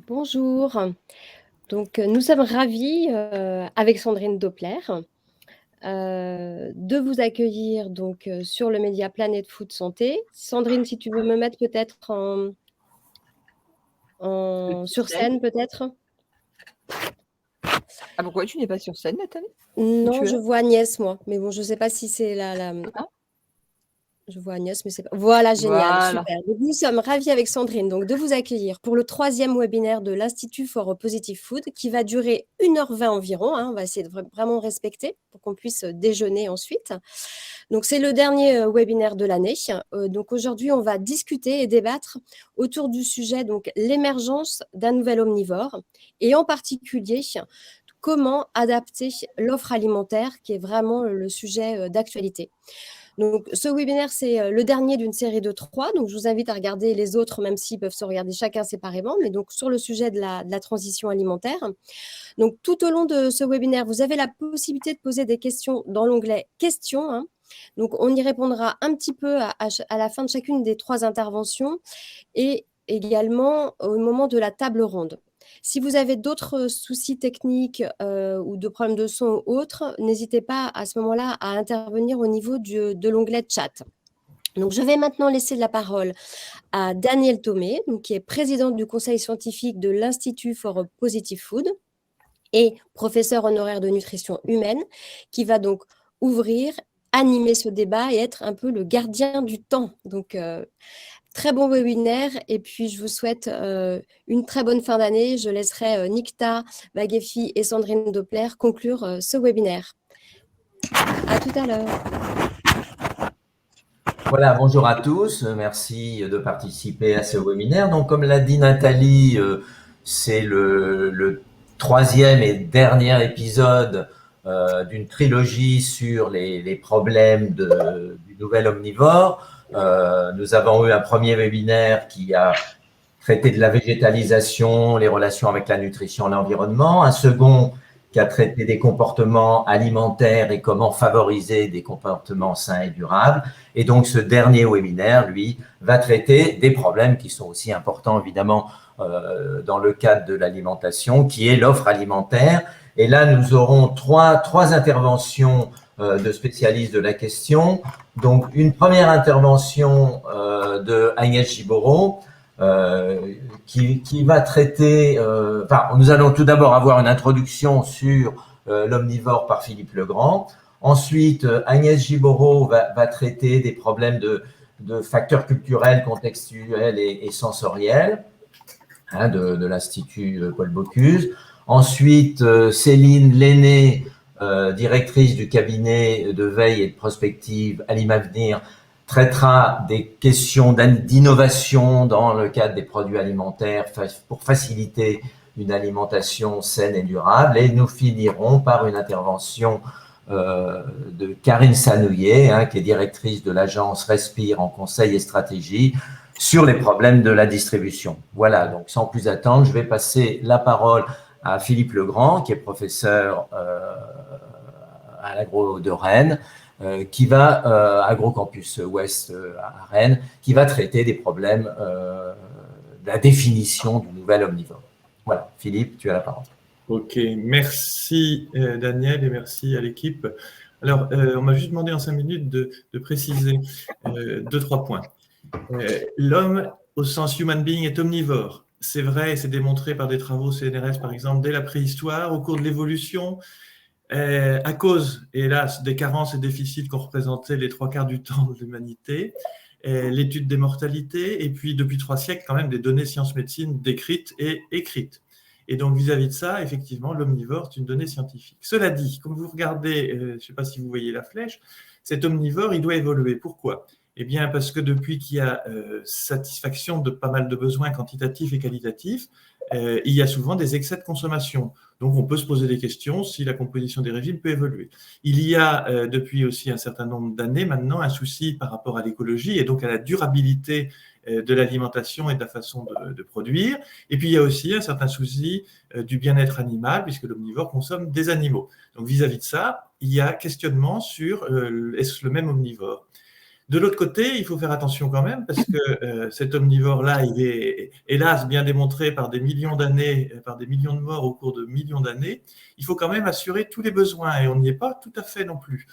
Bonjour. Donc, nous sommes ravis, avec Sandrine Doppler, de vous accueillir donc, sur le média Planète Foot Santé. Sandrine, si tu veux me mettre peut-être sur scène peut-être? Ah, pourquoi tu n'es pas sur scène, Nathalie? Non, Tu je es? vois Agnès moi, mais bon, je ne sais pas si c'est la Ah, je vois Agnès, mais c'est pas voilà, génial, voilà. super. Donc nous sommes ravis avec Sandrine donc de vous accueillir pour le 3e webinaire de l'Institut for a Positive Food qui va durer 1h20 environ, hein. On va essayer de vraiment respecter pour qu'on puisse, déjeuner ensuite. Donc c'est le dernier, webinaire de l'année. Donc aujourd'hui, on va discuter et débattre autour du sujet donc l'émergence d'un nouvel omnivore et en particulier, comment adapter l'offre alimentaire qui est vraiment le sujet, d'actualité. Donc, ce webinaire, c'est le dernier d'une série de 3. Donc, je vous invite à regarder les autres, même s'ils peuvent se regarder chacun séparément, mais donc sur le sujet de la transition alimentaire. Donc, tout au long de ce webinaire, vous avez la possibilité de poser des questions dans l'onglet questions, hein. Donc, on y répondra un petit peu à la fin de chacune des 3 interventions et également au moment de la table ronde. Si vous avez d'autres soucis techniques ou de problèmes de son ou autres, n'hésitez pas à ce moment-là à intervenir au niveau de l'onglet chat. Donc, je vais maintenant laisser la parole à Danielle Thomé, donc, qui est présidente du conseil scientifique de l'Institut for a Positive Food et professeur honoraire de nutrition humaine, qui va donc ouvrir, animer ce débat et être un peu le gardien du temps. Donc, très bon webinaire et puis je vous souhaite une très bonne fin d'année. Je laisserai Nikta Baguefi et Sandrine Doppler conclure ce webinaire. À tout à l'heure. Voilà, bonjour à tous. Merci de participer à ce webinaire. Donc, comme l'a dit Nathalie, c'est le 3e et dernier épisode d'une trilogie sur les problèmes du nouvel omnivore. Nous avons eu un premier webinaire qui a traité de la végétalisation, les relations avec la nutrition et l'environnement. Un second qui a traité des comportements alimentaires et comment favoriser des comportements sains et durables. Et donc, ce dernier webinaire, lui, va traiter des problèmes qui sont aussi importants, évidemment, dans le cadre de l'alimentation, qui est l'offre alimentaire. Et là, nous aurons trois interventions de spécialistes de la question. Donc, une première intervention de Agnès Giboro, qui va traiter… nous allons tout d'abord avoir une introduction sur l'omnivore par Philippe Legrand. Ensuite, Agnès Giboro va traiter des problèmes de facteurs culturels, contextuels et sensoriels, hein, de l'Institut Paul Bocuse. Ensuite, Céline Lenné, directrice du cabinet de veille et de prospective Alimavenir, traitera des questions d'innovation dans le cadre des produits alimentaires pour faciliter une alimentation saine et durable. Et nous finirons par une intervention de Karine Sanouillet, hein, qui est directrice de l'agence Respire en conseil et stratégie, sur les problèmes de la distribution. Voilà, donc sans plus attendre, je vais passer la parole à Philippe Legrand, qui est professeur à l'Agro de Rennes, qui va, Agrocampus Ouest à Rennes, qui va traiter des problèmes de la définition du nouvel omnivore. Voilà, Philippe, tu as la parole. Ok, merci Daniel et merci à l'équipe. Alors, on m'a juste demandé en 5 minutes de préciser 2-3 points. L'homme, au sens human being, est omnivore. C'est vrai et c'est démontré par des travaux CNRS, par exemple, dès la préhistoire, au cours de l'évolution, à cause, hélas, des carences et déficits qu'ont représenté les 3/4 du temps de l'humanité, l'étude des mortalités, et puis depuis 3 siècles, quand même, des données sciences-médecine décrites et écrites. Et donc, vis-à-vis de ça, effectivement, l'omnivore est une donnée scientifique. Cela dit, comme vous regardez, je ne sais pas si vous voyez la flèche, cet omnivore, il doit évoluer. Pourquoi ? Eh bien, parce que depuis qu'il y a satisfaction de pas mal de besoins quantitatifs et qualitatifs, il y a souvent des excès de consommation. Donc, on peut se poser des questions si la composition des régimes peut évoluer. Il y a, depuis aussi un certain nombre d'années maintenant, un souci par rapport à l'écologie et donc à la durabilité de l'alimentation et de la façon de produire. Et puis, il y a aussi un certain souci du bien-être animal, puisque l'omnivore consomme des animaux. Donc, vis-à-vis de ça, il y a questionnement sur est-ce le même omnivore ? De l'autre côté, il faut faire attention quand même parce que cet omnivore-là, il est hélas bien démontré par des millions d'années, par des millions de morts au cours de millions d'années. Il faut quand même assurer tous les besoins et on n'y est pas tout à fait non plus.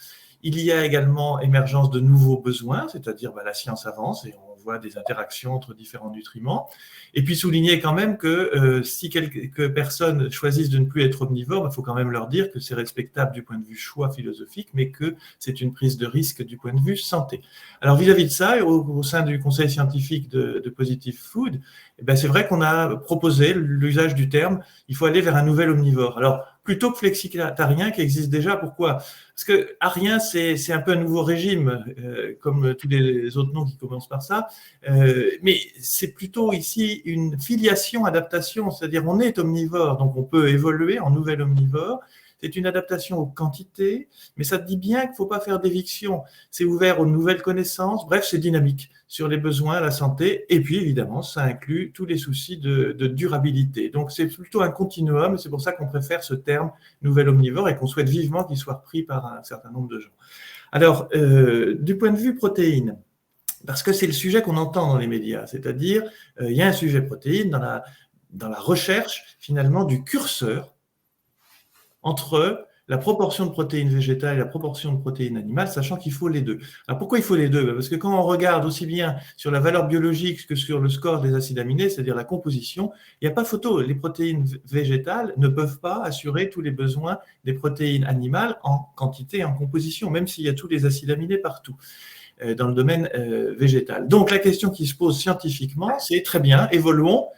Il y a également émergence de nouveaux besoins, c'est-à-dire la science avance et on voit des interactions entre différents nutriments. Et puis souligner quand même que si quelques personnes choisissent de ne plus être omnivores, il faut quand même leur dire que c'est respectable du point de vue choix philosophique, mais que c'est une prise de risque du point de vue santé. Alors vis-à-vis de ça, au sein du conseil scientifique de Positive Food, c'est vrai qu'on a proposé l'usage du terme « il faut aller vers un nouvel omnivore ». Alors, plutôt que flexitarien qui existe déjà, pourquoi ? Parce que arien, c'est un peu un nouveau régime, comme tous les autres noms qui commencent par ça, mais c'est plutôt ici une filiation-adaptation, c'est-à-dire on est omnivore, donc on peut évoluer en nouvel omnivore. C'est une adaptation aux quantités, mais ça dit bien qu'il ne faut pas faire d'éviction. C'est ouvert aux nouvelles connaissances. Bref, c'est dynamique sur les besoins, la santé. Et puis, évidemment, ça inclut tous les soucis de durabilité. Donc, c'est plutôt un continuum. C'est pour ça qu'on préfère ce terme nouvel omnivore et qu'on souhaite vivement qu'il soit repris par un certain nombre de gens. Alors, du point de vue protéines, parce que c'est le sujet qu'on entend dans les médias, c'est-à-dire, il y a un sujet protéines dans la recherche, finalement, du curseur entre la proportion de protéines végétales et la proportion de protéines animales, sachant qu'il faut les deux. Alors pourquoi il faut les deux ? Parce que quand on regarde aussi bien sur la valeur biologique que sur le score des acides aminés, c'est-à-dire la composition, il n'y a pas photo. Les protéines végétales ne peuvent pas assurer tous les besoins des protéines animales en quantité et en composition, même s'il y a tous les acides aminés partout dans le domaine végétal. Donc la question qui se pose scientifiquement, c'est très bien, évoluons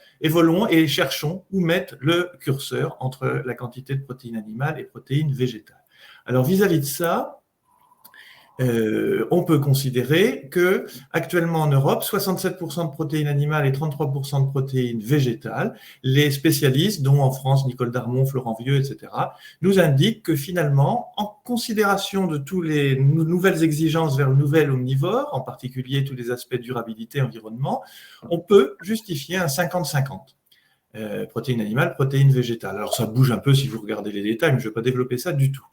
et cherchons où mettre le curseur entre la quantité de protéines animales et protéines végétales. Alors vis-à-vis de ça, on peut considérer que actuellement en Europe, 67% de protéines animales et 33% de protéines végétales, les spécialistes, dont en France Nicole Darmon, Florent Vieux, etc., nous indiquent que finalement, en considération de toutes les nouvelles exigences vers le nouvel omnivore, en particulier tous les aspects de durabilité, environnement, on peut justifier un 50-50. Protéines animales, protéines végétales. Alors ça bouge un peu si vous regardez les détails, mais je ne vais pas développer ça du tout.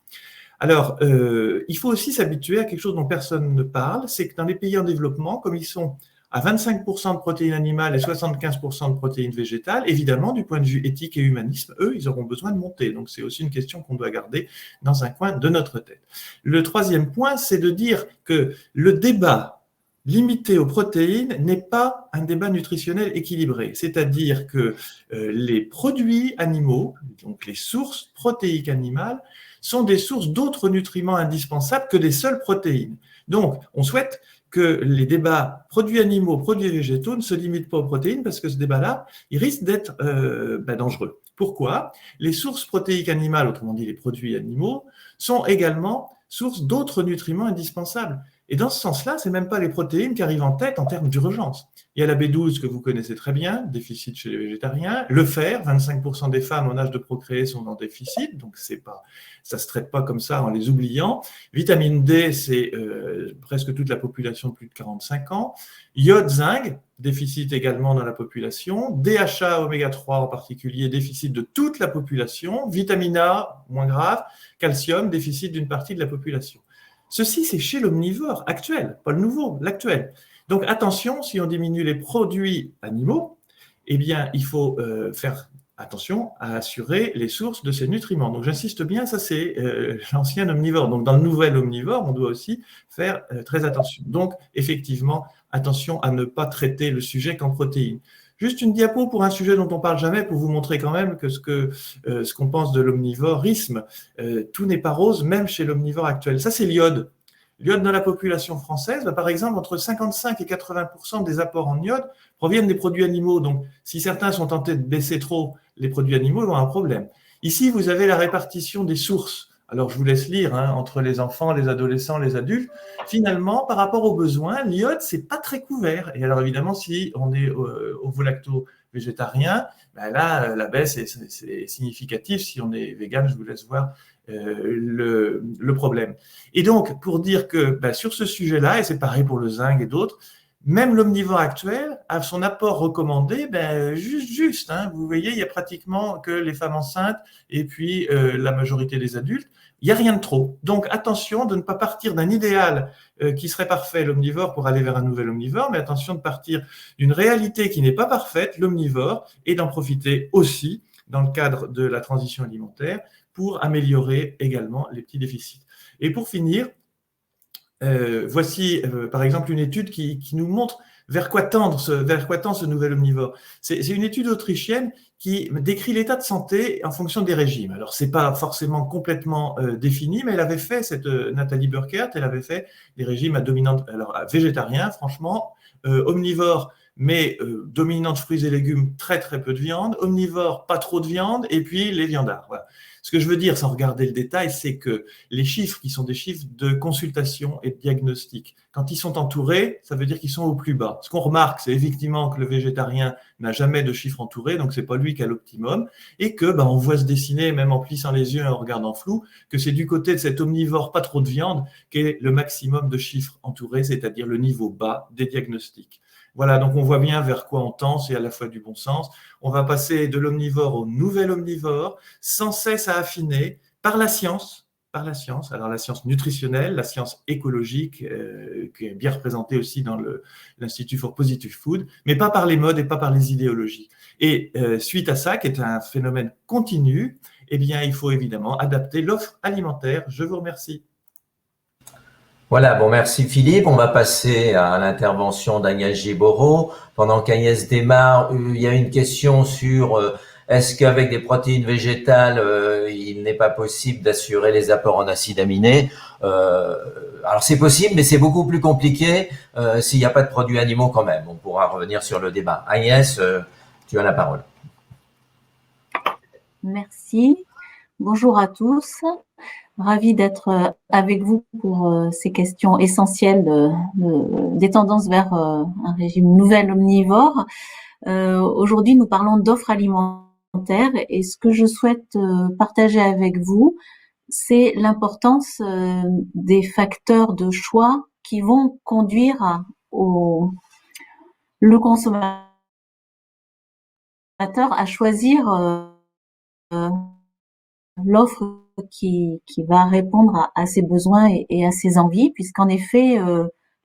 Alors, il faut aussi s'habituer à quelque chose dont personne ne parle, c'est que dans les pays en développement, comme ils sont à 25% de protéines animales et 75% de protéines végétales, évidemment, du point de vue éthique et humanisme, eux, ils auront besoin de monter. Donc, c'est aussi une question qu'on doit garder dans un coin de notre tête. Le troisième point, c'est de dire que le débat limité aux protéines n'est pas un débat nutritionnel équilibré. C'est-à-dire que les produits animaux, donc les sources protéiques animales, sont des sources d'autres nutriments indispensables que des seules protéines. Donc, on souhaite que les débats produits animaux, produits végétaux ne se limitent pas aux protéines parce que ce débat-là, il risque d'être dangereux. Pourquoi ? Les sources protéiques animales, autrement dit les produits animaux, sont également sources d'autres nutriments indispensables. Et dans ce sens-là, ce n'est même pas les protéines qui arrivent en tête en termes d'urgence. Il y a la B12 que vous connaissez très bien, déficit chez les végétariens. Le fer, 25% des femmes en âge de procréer sont en déficit, donc ça ne se traite pas comme ça en les oubliant. Vitamine D, c'est presque toute la population de plus de 45 ans. Iode, zinc, déficit également dans la population. DHA, oméga 3 en particulier, déficit de toute la population. Vitamine A, moins grave. Calcium, déficit d'une partie de la population. Ceci, c'est chez l'omnivore actuel, pas le nouveau, l'actuel. Donc attention, si on diminue les produits animaux, eh bien, il faut faire attention à assurer les sources de ces nutriments. Donc j'insiste bien, ça c'est l'ancien omnivore. Donc dans le nouvel omnivore, on doit aussi faire très attention. Donc effectivement, attention à ne pas traiter le sujet qu'en protéines. Juste une diapo pour un sujet dont on ne parle jamais, pour vous montrer quand même que ce qu'on pense de l'omnivorisme, tout n'est pas rose, même chez l'omnivore actuel. Ça, c'est l'iode. L'iode dans la population française, par exemple, entre 55 et 80% des apports en iode proviennent des produits animaux. Donc, si certains sont tentés de baisser trop les produits animaux, ils ont un problème. Ici, vous avez la répartition des sources. Alors, je vous laisse lire entre les enfants, les adolescents, les adultes. Finalement, par rapport aux besoins, l'iode, c'est pas très couvert. Et alors, évidemment, si on est ovo-lacto-végétarien, là, la baisse c'est significative. Si on est vegan, je vous laisse voir le problème. Et donc, pour dire que sur ce sujet-là, et c'est pareil pour le zinc et d'autres, même l'omnivore actuel a son apport recommandé, juste. Hein. Vous voyez, il y a pratiquement que les femmes enceintes et puis la majorité des adultes. Il n'y a rien de trop. Donc, attention de ne pas partir d'un idéal qui serait parfait, l'omnivore, pour aller vers un nouvel omnivore, mais attention de partir d'une réalité qui n'est pas parfaite, l'omnivore, et d'en profiter aussi dans le cadre de la transition alimentaire pour améliorer également les petits déficits. Et pour finir, voici par exemple une étude qui nous montre vers quoi tend ce nouvel omnivore. C'est une étude autrichienne qui décrit l'état de santé en fonction des régimes. Alors, c'est pas forcément complètement défini, mais elle avait fait, Nathalie Burkert, elle avait fait des régimes à dominante, alors végétarien, franchement, omnivore, mais dominante fruits et légumes, très très peu de viande, omnivore, pas trop de viande, et puis les viandards. Voilà. Ce que je veux dire, sans regarder le détail, c'est que les chiffres qui sont des chiffres de consultation et de diagnostic, quand ils sont entourés, ça veut dire qu'ils sont au plus bas. Ce qu'on remarque, c'est effectivement que le végétarien n'a jamais de chiffres entourés, donc c'est pas lui qui a l'optimum, et que on voit se dessiner, même en plissant les yeux et en regardant flou, que c'est du côté de cet omnivore pas trop de viande qu'est le maximum de chiffres entourés, c'est-à-dire le niveau bas des diagnostics. Voilà, donc on voit bien vers quoi on tend, c'est à la fois du bon sens. On va passer de l'omnivore au nouvel omnivore, sans cesse à affiner par la science. Alors la science nutritionnelle, la science écologique, qui est bien représentée aussi dans l'Institut for Positive Food, mais pas par les modes et pas par les idéologies. Et suite à ça, qui est un phénomène continu, eh bien, il faut évidemment adapter l'offre alimentaire. Je vous remercie. Voilà, bon, merci Philippe. On va passer à l'intervention d'Agnès Giboro. Pendant qu'Agnès démarre, il y a une question sur est-ce qu'avec des protéines végétales, il n'est pas possible d'assurer les apports en acides aminés. Alors c'est possible, mais c'est beaucoup plus compliqué s'il n'y a pas de produits animaux quand même. On pourra revenir sur le débat. Agnès, tu as la parole. Merci. Bonjour à tous. Ravie d'être avec vous pour ces questions essentielles des tendances vers un régime nouvel omnivore. Aujourd'hui, nous parlons d'offres alimentaires et ce que je souhaite partager avec vous, c'est l'importance des facteurs de choix qui vont conduire le consommateur à choisir l'offre qui va répondre à ses besoins et à ses envies, puisqu'en effet,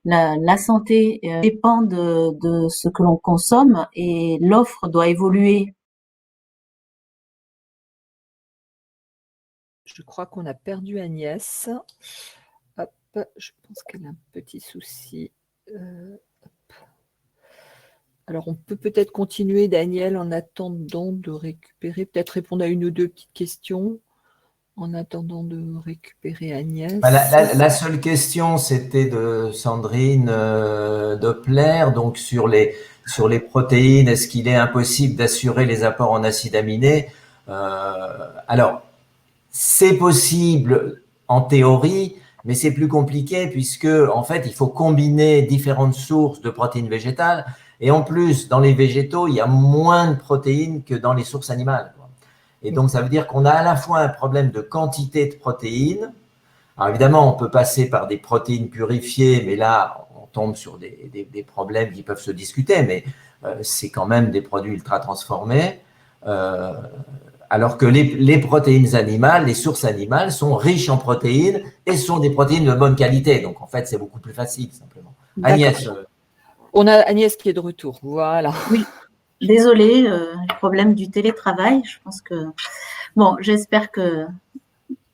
la santé dépend de ce que l'on consomme et l'offre doit évoluer. Je crois qu'on a perdu Agnès. Hop, je pense qu'elle a un petit souci. Alors, on peut peut-être continuer, Daniel, en attendant de récupérer, peut-être répondre à une ou deux petites questions, en attendant de récupérer Agnès. La seule question, c'était de Sandrine Doppler, donc sur les protéines, est-ce qu'il est impossible d'assurer les apports en acides aminés? Alors, c'est possible en théorie, mais c'est plus compliqué puisque, en fait, il faut combiner différentes sources de protéines végétales. Et en plus, dans les végétaux, il y a moins de protéines que dans les sources animales. Et donc, ça veut dire qu'on a à la fois un problème de quantité de protéines. Alors, évidemment, on peut passer par des protéines purifiées, mais là, on tombe sur des problèmes qui peuvent se discuter, mais c'est quand même des produits ultra transformés. Alors que les protéines animales, les sources animales sont riches en protéines et sont des protéines de bonne qualité. Donc, en fait, c'est beaucoup plus facile, simplement. Agnès. On a Agnès qui est de retour. Voilà. Oui. Désolée, le problème du télétravail. Je pense que bon, j'espère que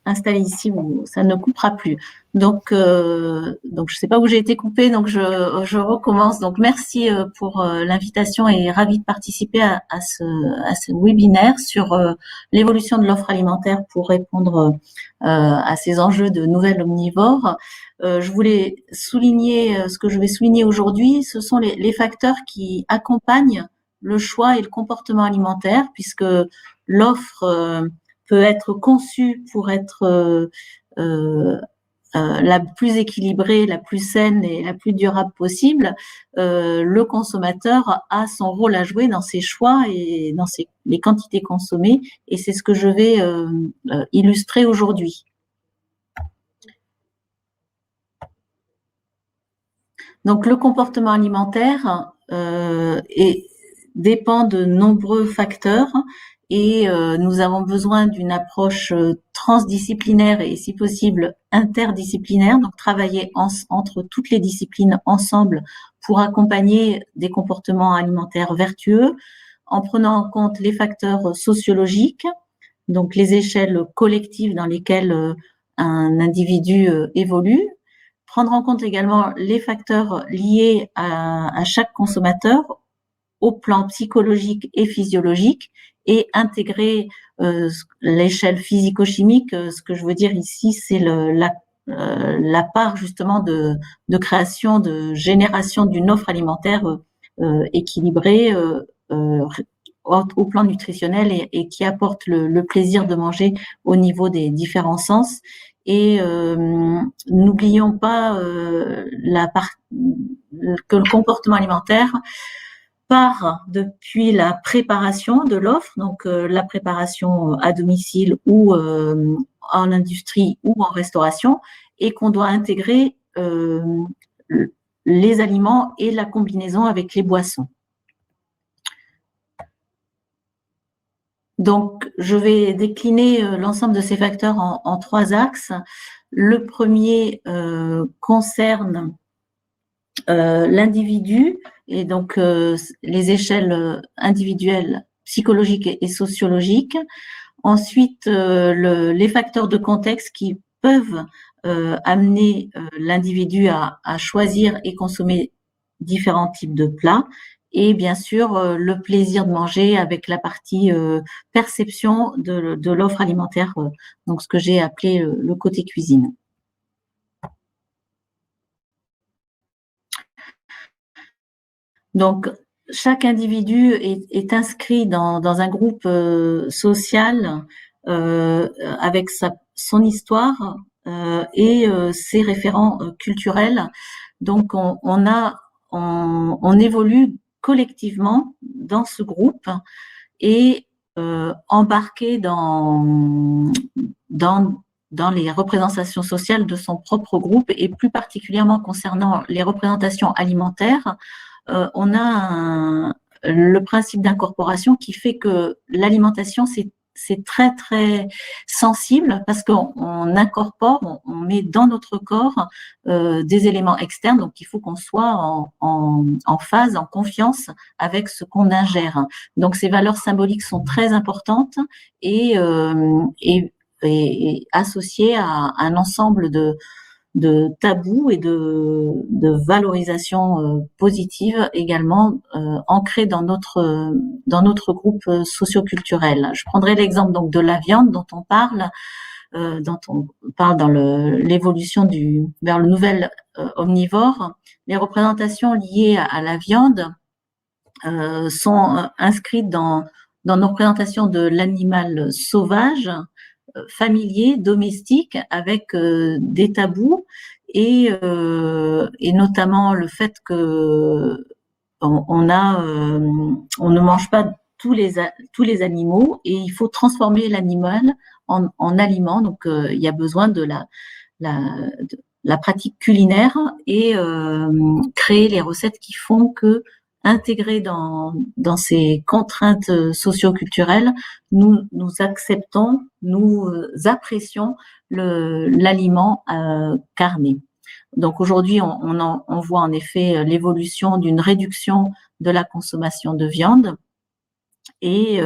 installé ici, ça ne coupera plus. Donc je sais pas où j'ai été coupée, donc je recommence. Donc merci pour l'invitation et ravie de participer à ce webinaire sur l'évolution de l'offre alimentaire pour répondre à ces enjeux de nouvelles omnivores. Je voulais souligner ce que je vais souligner aujourd'hui, ce sont les facteurs qui accompagnent le choix et le comportement alimentaire, puisque l'offre peut être conçue pour être la plus équilibrée, la plus saine et la plus durable possible. Le consommateur a son rôle à jouer dans ses choix et dans les quantités consommées, et c'est ce que je vais illustrer aujourd'hui. Donc, le comportement alimentaire dépend de nombreux facteurs et nous avons besoin d'une approche transdisciplinaire et, si possible, interdisciplinaire. Donc, travailler entre toutes les disciplines ensemble pour accompagner des comportements alimentaires vertueux en prenant en compte les facteurs sociologiques, donc les échelles collectives dans lesquelles un individu évolue, prendre en compte également les facteurs liés à chaque consommateur au plan psychologique et physiologique et intégrer l'échelle physico-chimique. Ce que je veux dire ici, c'est la part justement de création, de génération d'une offre alimentaire équilibrée au plan nutritionnel et qui apporte le plaisir de manger au niveau des différents sens. Et n'oublions pas que le comportement alimentaire part depuis la préparation de l'offre, donc la préparation à domicile ou en industrie ou en restauration, et qu'on doit intégrer les aliments et la combinaison avec les boissons. Donc, je vais décliner l'ensemble de ces facteurs en 3 axes. Le premier concerne l'individu et donc les échelles individuelles, psychologiques et sociologiques. Ensuite, les facteurs de contexte qui peuvent amener l'individu à choisir et consommer différents types de plats. Et bien sûr, le plaisir de manger avec la partie perception de l'offre alimentaire, donc ce que j'ai appelé le côté cuisine. Donc, chaque individu est inscrit dans un groupe social avec son histoire et ses référents culturels. Donc, on évolue collectivement dans ce groupe et embarqué dans les représentations sociales de son propre groupe et plus particulièrement concernant les représentations alimentaires, on a le principe d'incorporation qui fait que l'alimentation, c'est très, très sensible parce qu'on incorpore, on met dans notre corps des éléments externes. Donc, il faut qu'on soit en phase, en confiance avec ce qu'on ingère. Donc, ces valeurs symboliques sont très importantes et associées à un ensemble de tabous et de valorisation positive également ancrée dans notre groupe socioculturel. Je prendrai l'exemple donc de la viande dont on parle dans l'évolution vers le nouvel omnivore. Les représentations liées à la viande sont inscrites dans nos représentations de l'animal sauvage, familier, domestique, avec des tabous et notamment le fait que on ne mange pas tous les animaux et il faut transformer l'animal en aliment. Donc il y a besoin de la pratique culinaire et créer les recettes qui font que intégrés dans ces contraintes socio-culturelles, nous acceptons, nous apprécions l'aliment carné. Donc aujourd'hui, on voit en effet l'évolution d'une réduction de la consommation de viande. Et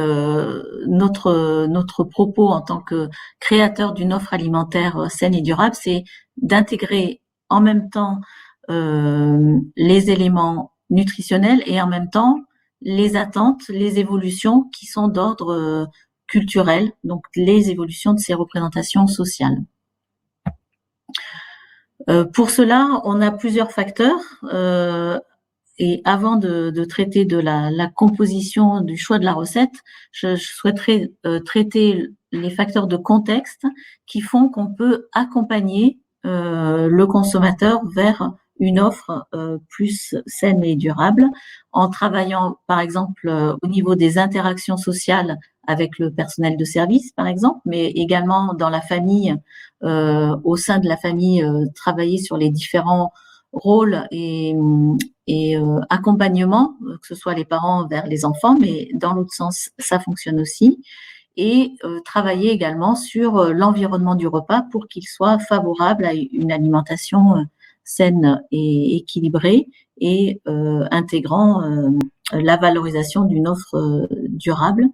notre propos en tant que créateur d'une offre alimentaire saine et durable, c'est d'intégrer en même temps les éléments nutritionnels et en même temps les attentes, les évolutions qui sont d'ordre culturel, donc les évolutions de ces représentations sociales. Pour cela, on a plusieurs facteurs. Et avant de traiter de la composition, du choix de la recette, je souhaiterais traiter les facteurs de contexte qui font qu'on peut accompagner le consommateur vers une offre plus saine et durable en travaillant, par exemple, au niveau des interactions sociales avec le personnel de service, par exemple, mais également dans la famille, au sein de la famille, travailler sur les différents rôle et accompagnement, que ce soit les parents vers les enfants, mais dans l'autre sens, ça fonctionne aussi. Et travailler également sur l'environnement du repas pour qu'il soit favorable à une alimentation saine et équilibrée et intégrant la valorisation d'une offre durable.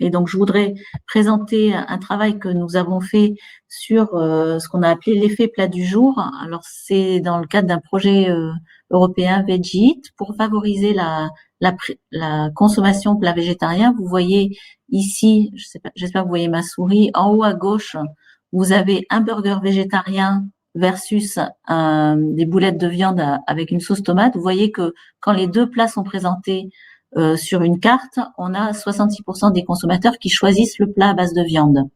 Et donc, je voudrais présenter un travail que nous avons fait sur ce qu'on a appelé l'effet plat du jour. Alors, c'est dans le cadre d'un projet européen Veggie Eat pour favoriser la consommation de plats végétariens. Vous voyez ici, j'espère que vous voyez ma souris, en haut à gauche, vous avez un burger végétarien versus des boulettes de viande avec une sauce tomate. Vous voyez que quand les deux plats sont présentés sur une carte, on a 66% des consommateurs qui choisissent le plat à base de viande.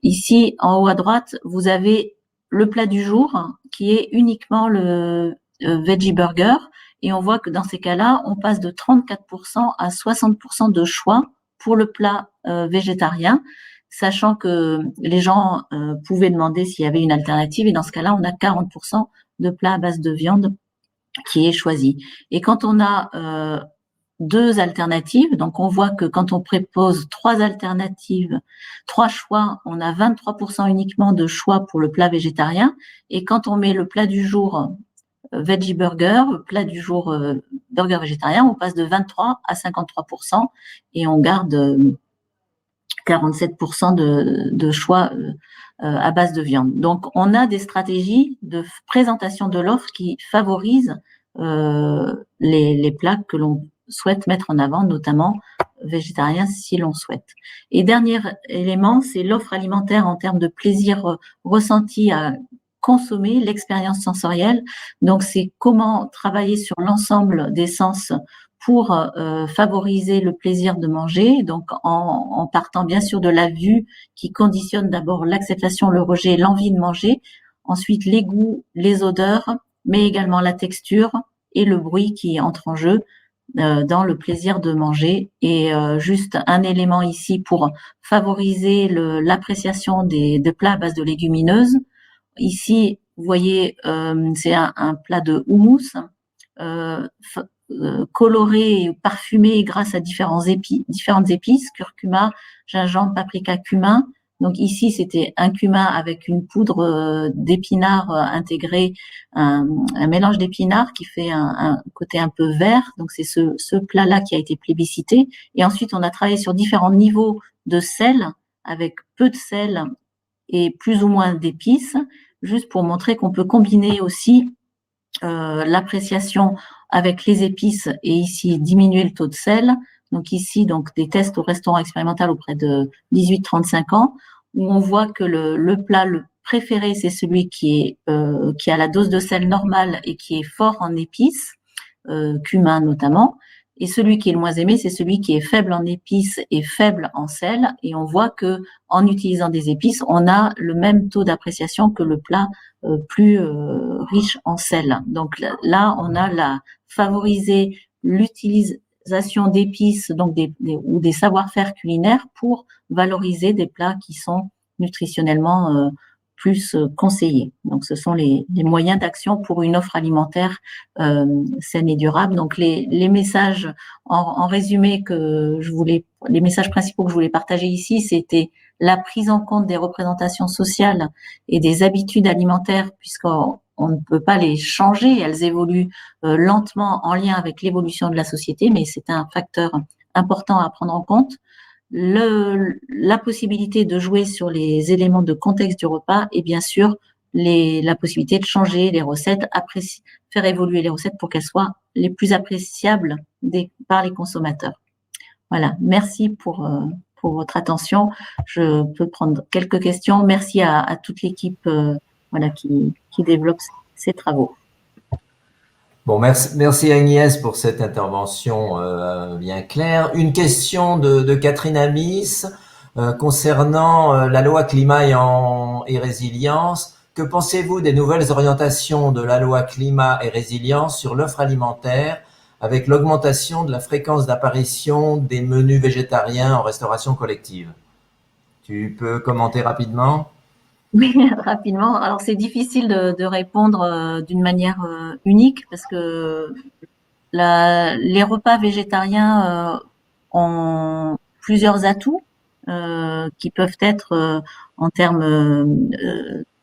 Ici, en haut à droite, vous avez le plat du jour qui est uniquement le veggie burger et on voit que dans ces cas-là, on passe de 34% à 60% de choix pour le plat végétarien, sachant que les gens pouvaient demander s'il y avait une alternative et dans ce cas-là, on a 40% de plats à base de viande qui est choisi. Et quand on a deux alternatives, donc on voit que quand on propose trois alternatives, trois choix, on a 23% uniquement de choix pour le plat végétarien. Et quand on met le plat du jour veggie burger, le plat du jour burger végétarien, on passe de 23 à 53% et on garde 47% de choix à base de viande. Donc, on a des stratégies de présentation de l'offre qui favorisent les plats que l'on souhaite mettre en avant, notamment végétarien si l'on souhaite. Et dernier élément, c'est l'offre alimentaire en termes de plaisir ressenti à consommer, l'expérience sensorielle. Donc, c'est comment travailler sur l'ensemble des sens pour favoriser le plaisir de manger, donc en partant bien sûr de la vue qui conditionne d'abord l'acceptation, le rejet, l'envie de manger, ensuite les goûts, les odeurs, mais également la texture et le bruit qui entre en jeu dans le plaisir de manger. Et juste un élément ici pour favoriser l'appréciation de plats à base de légumineuses. Ici, vous voyez, c'est un plat de houmous coloré et parfumé grâce à différentes épices, curcuma, gingembre, paprika, cumin. Donc ici, c'était un cumin avec une poudre d'épinards intégré, un mélange d'épinards qui fait un côté un peu vert. Donc c'est ce plat-là qui a été plébiscité. Et ensuite, on a travaillé sur différents niveaux de sel, avec peu de sel et plus ou moins d'épices, juste pour montrer qu'on peut combiner aussi l'appréciation avec les épices et ici diminuer le taux de sel. Donc ici, donc des tests au restaurant expérimental auprès de 18-35 ans, où on voit que le plat le préféré, c'est celui qui a la dose de sel normale et qui est fort en épices, cumin notamment. Et celui qui est le moins aimé, c'est celui qui est faible en épices et faible en sel. Et on voit que en utilisant des épices, on a le même taux d'appréciation que le plat plus riche en sel. Donc là, on a favorisé l'utilisation d'épices, donc ou des savoir-faire culinaires pour valoriser des plats qui sont nutritionnellement plus conseillés. Donc, ce sont les moyens d'action pour une offre alimentaire saine et durable. Donc, les messages en résumé les messages principaux que je voulais partager ici, c'était la prise en compte des représentations sociales et des habitudes alimentaires, puisqu'on ne peut pas les changer, elles évoluent lentement en lien avec l'évolution de la société, mais c'est un facteur important à prendre en compte. La possibilité de jouer sur les éléments de contexte du repas et bien sûr la possibilité de changer les recettes, faire évoluer les recettes pour qu'elles soient les plus appréciables par les consommateurs. Voilà, merci pour votre attention. Je peux prendre quelques questions. Merci à toute l'équipe qui développe ces travaux. Bon, merci Agnès pour cette intervention bien claire. Une question de Catherine Amis concernant la loi climat et résilience. Que pensez-vous des nouvelles orientations de la loi climat et résilience sur l'offre alimentaire avec l'augmentation de la fréquence d'apparition des menus végétariens en restauration collective? Tu peux commenter rapidement? Oui, rapidement. Alors, c'est difficile de répondre d'une manière unique parce que les repas végétariens ont plusieurs atouts qui peuvent être en termes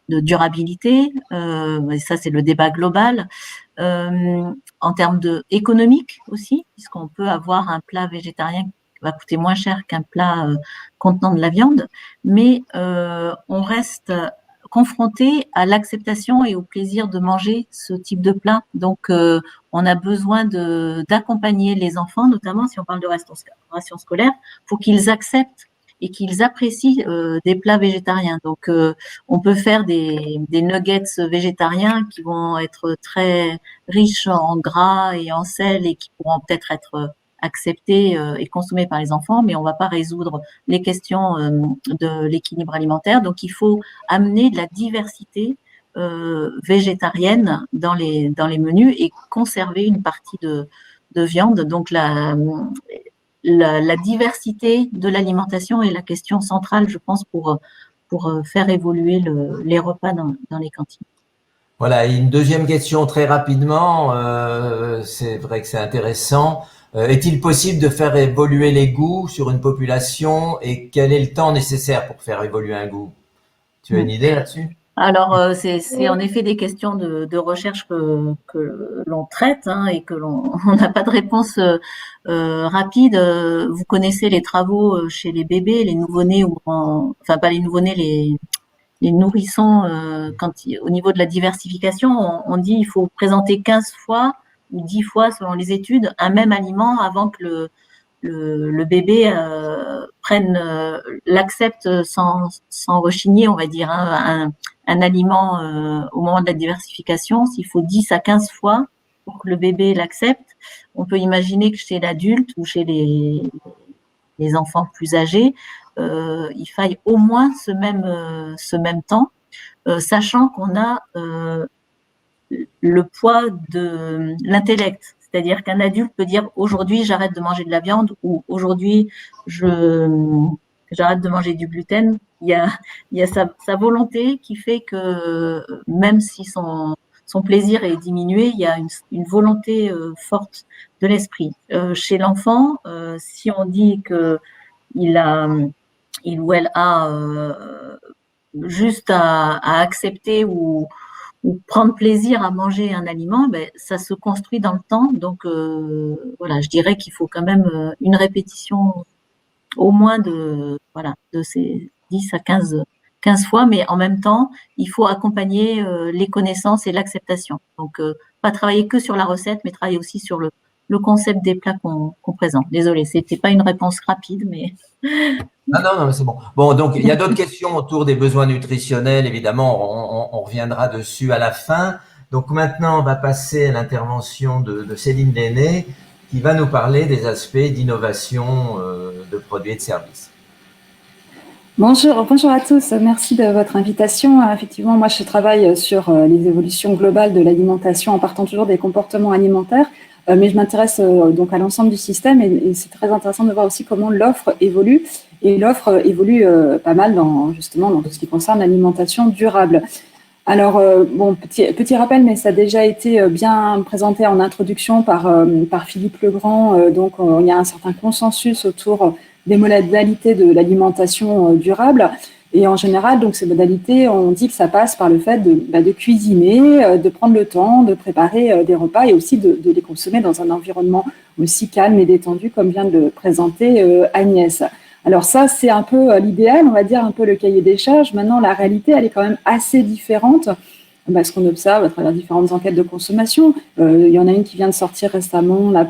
de durabilité, et ça c'est le débat global, en termes économique aussi, puisqu'on peut avoir un plat végétarien qui va coûter moins cher qu'un plat contenant de la viande, mais on reste confronté à l'acceptation et au plaisir de manger ce type de plat. Donc, on a besoin d'accompagner les enfants, notamment si on parle de ration scolaire, pour qu'ils acceptent et qu'ils apprécient des plats végétariens. Donc, on peut faire des nuggets végétariens qui vont être très riches en gras et en sel et qui pourront peut-être être acceptés et consommés par les enfants, mais on ne va pas résoudre les questions de l'équilibre alimentaire. Donc, il faut amener de la diversité végétarienne dans les menus et conserver une partie de viande. Donc, la diversité de l'alimentation est la question centrale, je pense, pour faire évoluer les repas dans les cantines. Voilà, et une deuxième question très rapidement, c'est vrai que c'est intéressant. Est-il possible de faire évoluer les goûts sur une population et quel est le temps nécessaire pour faire évoluer un goût? Tu as une idée là-dessus? Alors, c'est en effet des questions de recherche que l'on traite et que on n'a pas de réponse rapide. Vous connaissez les travaux chez les bébés, les nouveau-nés, enfin pas les nouveau-nés, les nourrissons, au niveau de la diversification, on dit il faut présenter 15 fois ou 10 fois, selon les études, un même aliment avant que le bébé l'accepte sans rechigner, on va dire. Un aliment au moment de la diversification, s'il faut 10 à 15 fois pour que le bébé l'accepte, on peut imaginer que chez l'adulte ou chez les enfants plus âgés, il faille au moins ce même temps, sachant qu'on a le poids de l'intellect. C'est-à-dire qu'un adulte peut dire aujourd'hui j'arrête de manger de la viande ou aujourd'hui j'arrête de manger du gluten. Il y a sa volonté qui fait que même si son plaisir est diminué, il y a une volonté forte de l'esprit. Chez l'enfant, si on dit que il ou elle a juste à accepter ou prendre plaisir à manger un aliment, ça se construit dans le temps. Donc, voilà, je dirais qu'il faut quand même une répétition au moins de ces 10 à 15 fois, mais en même temps, il faut accompagner les connaissances et l'acceptation. Donc, pas travailler que sur la recette, mais travailler aussi sur le concept des plats qu'on présente. Désolée, c'était pas une réponse rapide, mais… Non, mais c'est bon. Bon, donc il y a d'autres questions autour des besoins nutritionnels, évidemment, on reviendra dessus à la fin. Donc maintenant, on va passer à l'intervention de Céline Lenné, qui va nous parler des aspects d'innovation de produits et de services. Bonjour à tous, merci de votre invitation. Effectivement, moi je travaille sur les évolutions globales de l'alimentation en partant toujours des comportements alimentaires, mais je m'intéresse donc à l'ensemble du système et c'est très intéressant de voir aussi comment l'offre évolue. Et l'offre évolue pas mal justement dans tout ce qui concerne l'alimentation durable. Alors, petit rappel, mais ça a déjà été bien présenté en introduction par Philippe Legrand. Donc, il y a un certain consensus autour des modalités de l'alimentation durable. Et en général, donc ces modalités, on dit que ça passe par le fait de cuisiner, de prendre le temps, de préparer des repas et aussi de les consommer dans un environnement aussi calme et détendu, comme vient de le présenter Agnès. Alors ça, c'est un peu l'idéal, on va dire un peu le cahier des charges. Maintenant, la réalité, elle est quand même assez différente. Ce qu'on observe à travers différentes enquêtes de consommation. Il y en a une qui vient de sortir récemment là,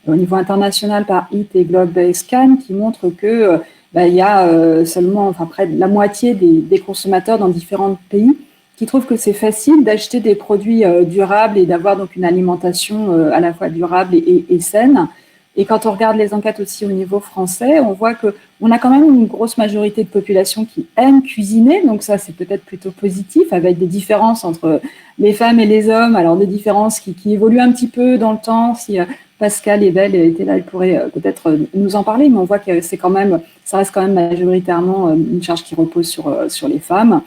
au niveau international par Eat et Global Scan qui montre que il y a seulement près de la moitié des consommateurs dans différents pays qui trouvent que c'est facile d'acheter des produits durables et d'avoir donc une alimentation à la fois durable et saine. Et quand on regarde les enquêtes aussi au niveau français, on voit qu'on a quand même une grosse majorité de population qui aime cuisiner. Donc ça, c'est peut-être plutôt positif, avec des différences entre les femmes et les hommes. Alors des différences qui évoluent un petit peu dans le temps. Si Pascal Ebel était là, il pourrait peut-être nous en parler. Mais on voit que ça reste quand même majoritairement une charge qui repose sur les femmes.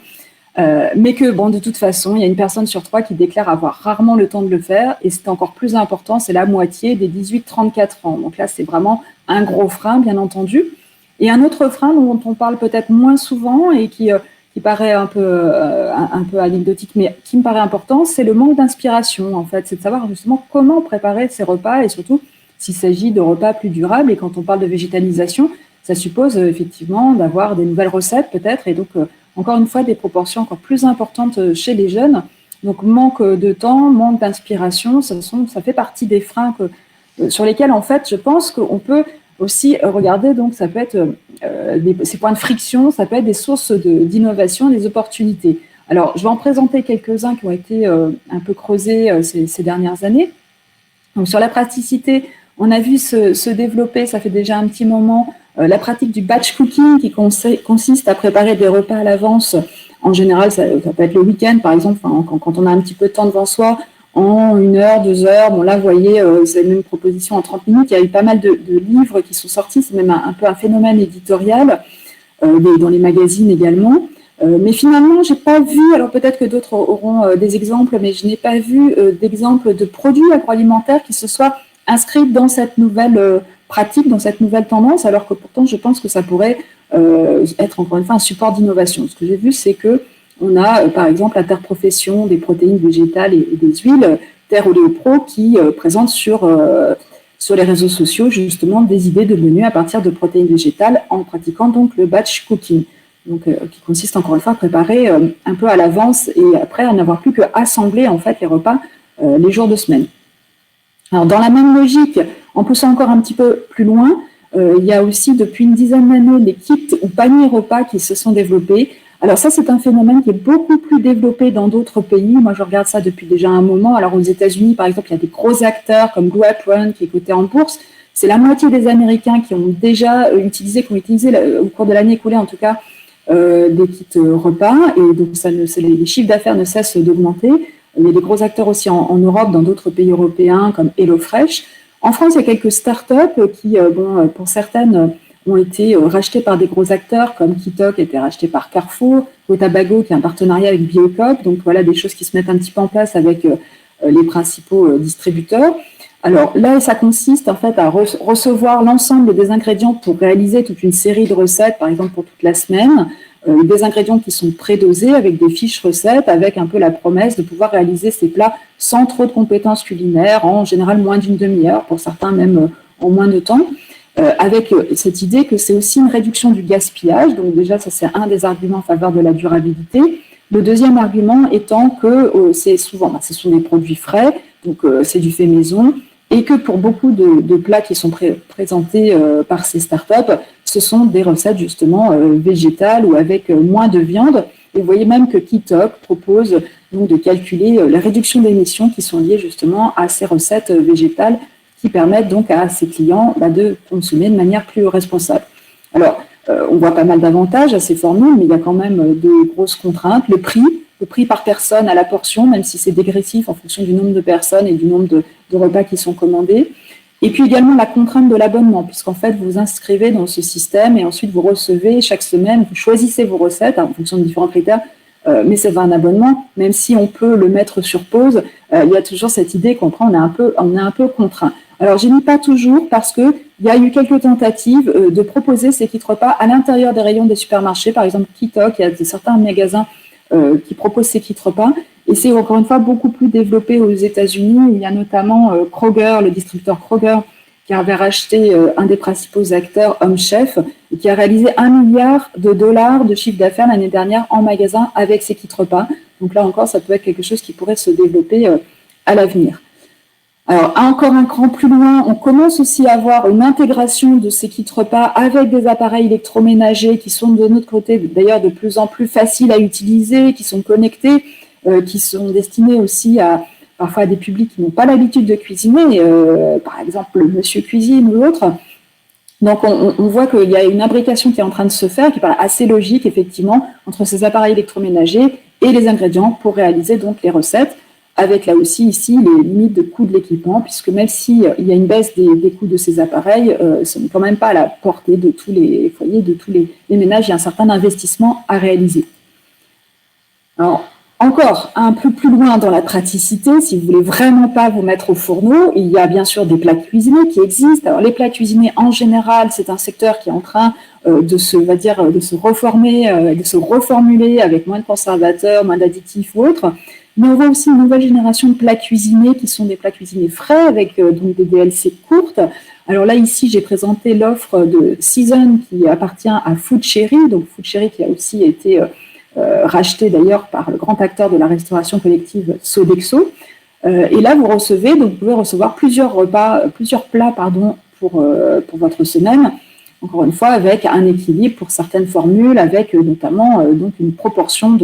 Mais que, bon, de toute façon, il y a une personne sur 3 qui déclare avoir rarement le temps de le faire. Et c'est encore plus important, c'est la moitié des 18-34 ans. Donc là, c'est vraiment un gros frein, bien entendu. Et un autre frein dont on parle peut-être moins souvent et qui paraît un peu anecdotique, mais qui me paraît important, c'est le manque d'inspiration, en fait. C'est de savoir justement comment préparer ces repas et surtout s'il s'agit de repas plus durables. Et quand on parle de végétalisation, ça suppose effectivement d'avoir des nouvelles recettes peut-être. Et donc, encore une fois, des proportions encore plus importantes chez les jeunes. Donc, manque de temps, manque d'inspiration, ça fait partie des freins sur lesquels, en fait, je pense qu'on peut aussi regarder, donc ça peut être ces points de friction, ça peut être des sources d'innovation, des opportunités. Alors, je vais en présenter quelques-uns qui ont été un peu creusés ces dernières années. Donc, sur la praticité, on a vu se développer, ça fait déjà un petit moment, la pratique du batch cooking qui consiste à préparer des repas à l'avance. En général, ça peut être le week-end, par exemple, quand on a un petit peu de temps devant soi, en 1 heure, 2 heures. Bon, là, vous voyez, c'est la même proposition en 30 minutes. Il y a eu pas mal de livres qui sont sortis. C'est même un peu un phénomène éditorial, dans les magazines également. Mais finalement, j'ai pas vu, alors peut-être que d'autres auront des exemples, mais je n'ai pas vu d'exemples de produits agroalimentaires qui se soient inscrits dans cette nouvelle pratique, dans cette nouvelle tendance, alors que pourtant, je pense que ça pourrait être encore une fois un support d'innovation. Ce que j'ai vu, c'est que on a, par exemple, Interprofession des protéines végétales et des huiles, Terre Oléopro, qui présente sur les réseaux sociaux, justement, des idées de menus à partir de protéines végétales en pratiquant donc le batch cooking. Donc, qui consiste encore une fois à préparer un peu à l'avance et après à n'avoir plus qu'à assembler, en fait, les repas les jours de semaine. Alors, dans la même logique, en poussant encore un petit peu plus loin, il y a aussi, depuis une dizaine d'années, les kits ou paniers repas qui se sont développés. Alors ça, c'est un phénomène qui est beaucoup plus développé dans d'autres pays. Moi, je regarde ça depuis déjà un moment. Alors aux États-Unis, par exemple, il y a des gros acteurs comme Blue Apron qui est coté en bourse. C'est la moitié des Américains qui ont déjà utilisé au cours de l'année écoulée, en tout cas, des kits repas. Et donc, les chiffres d'affaires ne cessent d'augmenter. Il y a des gros acteurs aussi en Europe, dans d'autres pays européens comme HelloFresh. En France, il y a quelques startups qui, pour certaines, ont été rachetés par des gros acteurs comme Kitok, qui a été racheté par Carrefour, Cotabago, qui a un partenariat avec Biocoop. Donc voilà des choses qui se mettent un petit peu en place avec les principaux distributeurs. Alors là, ça consiste en fait à recevoir l'ensemble des ingrédients pour réaliser toute une série de recettes, par exemple pour toute la semaine, des ingrédients qui sont prédosés avec des fiches recettes, avec un peu la promesse de pouvoir réaliser ces plats sans trop de compétences culinaires, en général moins d'une demi-heure, pour certains même en moins de temps. Avec cette idée que c'est aussi une réduction du gaspillage. Donc déjà, ça c'est un des arguments en faveur de la durabilité. Le deuxième argument étant que ce sont des produits frais, donc c'est du fait maison, et que pour beaucoup de plats qui sont présentés par ces startups, ce sont des recettes justement végétales ou avec moins de viande. Et vous voyez même que Kitok propose donc de calculer la réduction d'émissions qui sont liées justement à ces recettes végétales qui permettent donc à ses clients de consommer de manière plus responsable. Alors, on voit pas mal d'avantages à ces formules, mais il y a quand même de grosses contraintes. Le prix par personne à la portion, même si c'est dégressif en fonction du nombre de personnes et du nombre de repas qui sont commandés. Et puis également la contrainte de l'abonnement, puisqu'en fait, vous vous inscrivez dans ce système et ensuite vous recevez chaque semaine, vous choisissez vos recettes en fonction de différents critères, mais c'est un abonnement, même si on peut le mettre sur pause, il y a toujours cette idée qu'on prend, on est un peu contraint. Alors, je n'y pas toujours parce qu'il y a eu quelques tentatives de proposer ces kits repas à l'intérieur des rayons des supermarchés. Par exemple, Kitok, il y a certains magasins qui proposent ces kits repas. Et c'est encore une fois beaucoup plus développé aux États-Unis. Il y a notamment Kroger, le distributeur Kroger, qui avait racheté un des principaux acteurs, Home Chef, et qui a réalisé $1 milliard de chiffre d'affaires l'année dernière en magasin avec ces kits repas. Donc là encore, ça peut être quelque chose qui pourrait se développer à l'avenir. Alors, encore un cran plus loin, on commence aussi à avoir une intégration de ces kits repas avec des appareils électroménagers qui sont de notre côté d'ailleurs de plus en plus faciles à utiliser, qui sont connectés, qui sont destinés aussi parfois à des publics qui n'ont pas l'habitude de cuisiner, par exemple le Monsieur Cuisine ou autre. Donc, on voit qu'il y a une imbrication qui est en train de se faire, qui paraît assez logique, effectivement, entre ces appareils électroménagers et les ingrédients pour réaliser donc les recettes, avec là aussi ici les limites de coût de l'équipement, puisque même s'il y a une baisse des coûts de ces appareils, ce n'est quand même pas à la portée de tous les foyers, de tous les ménages, il y a un certain investissement à réaliser. Alors, encore un peu plus loin dans la praticité, si vous voulez vraiment pas vous mettre au fourneau, il y a bien sûr des plats cuisinés qui existent. Alors, les plats cuisinés, en général, c'est un secteur qui est en train de se reformer, de se reformuler avec moins de conservateurs, moins d'additifs ou autres. Mais on voit aussi une nouvelle génération de plats cuisinés qui sont des plats cuisinés frais avec donc des DLC courtes. Alors là, ici, j'ai présenté l'offre de Season qui appartient à Food Cherry. Donc, Food Cherry qui a aussi été racheté d'ailleurs par le grand acteur de la restauration collective Sodexo. Et là, vous pouvez recevoir plusieurs plats pour votre semaine. Encore une fois, avec un équilibre pour certaines formules, avec notamment donc une proportion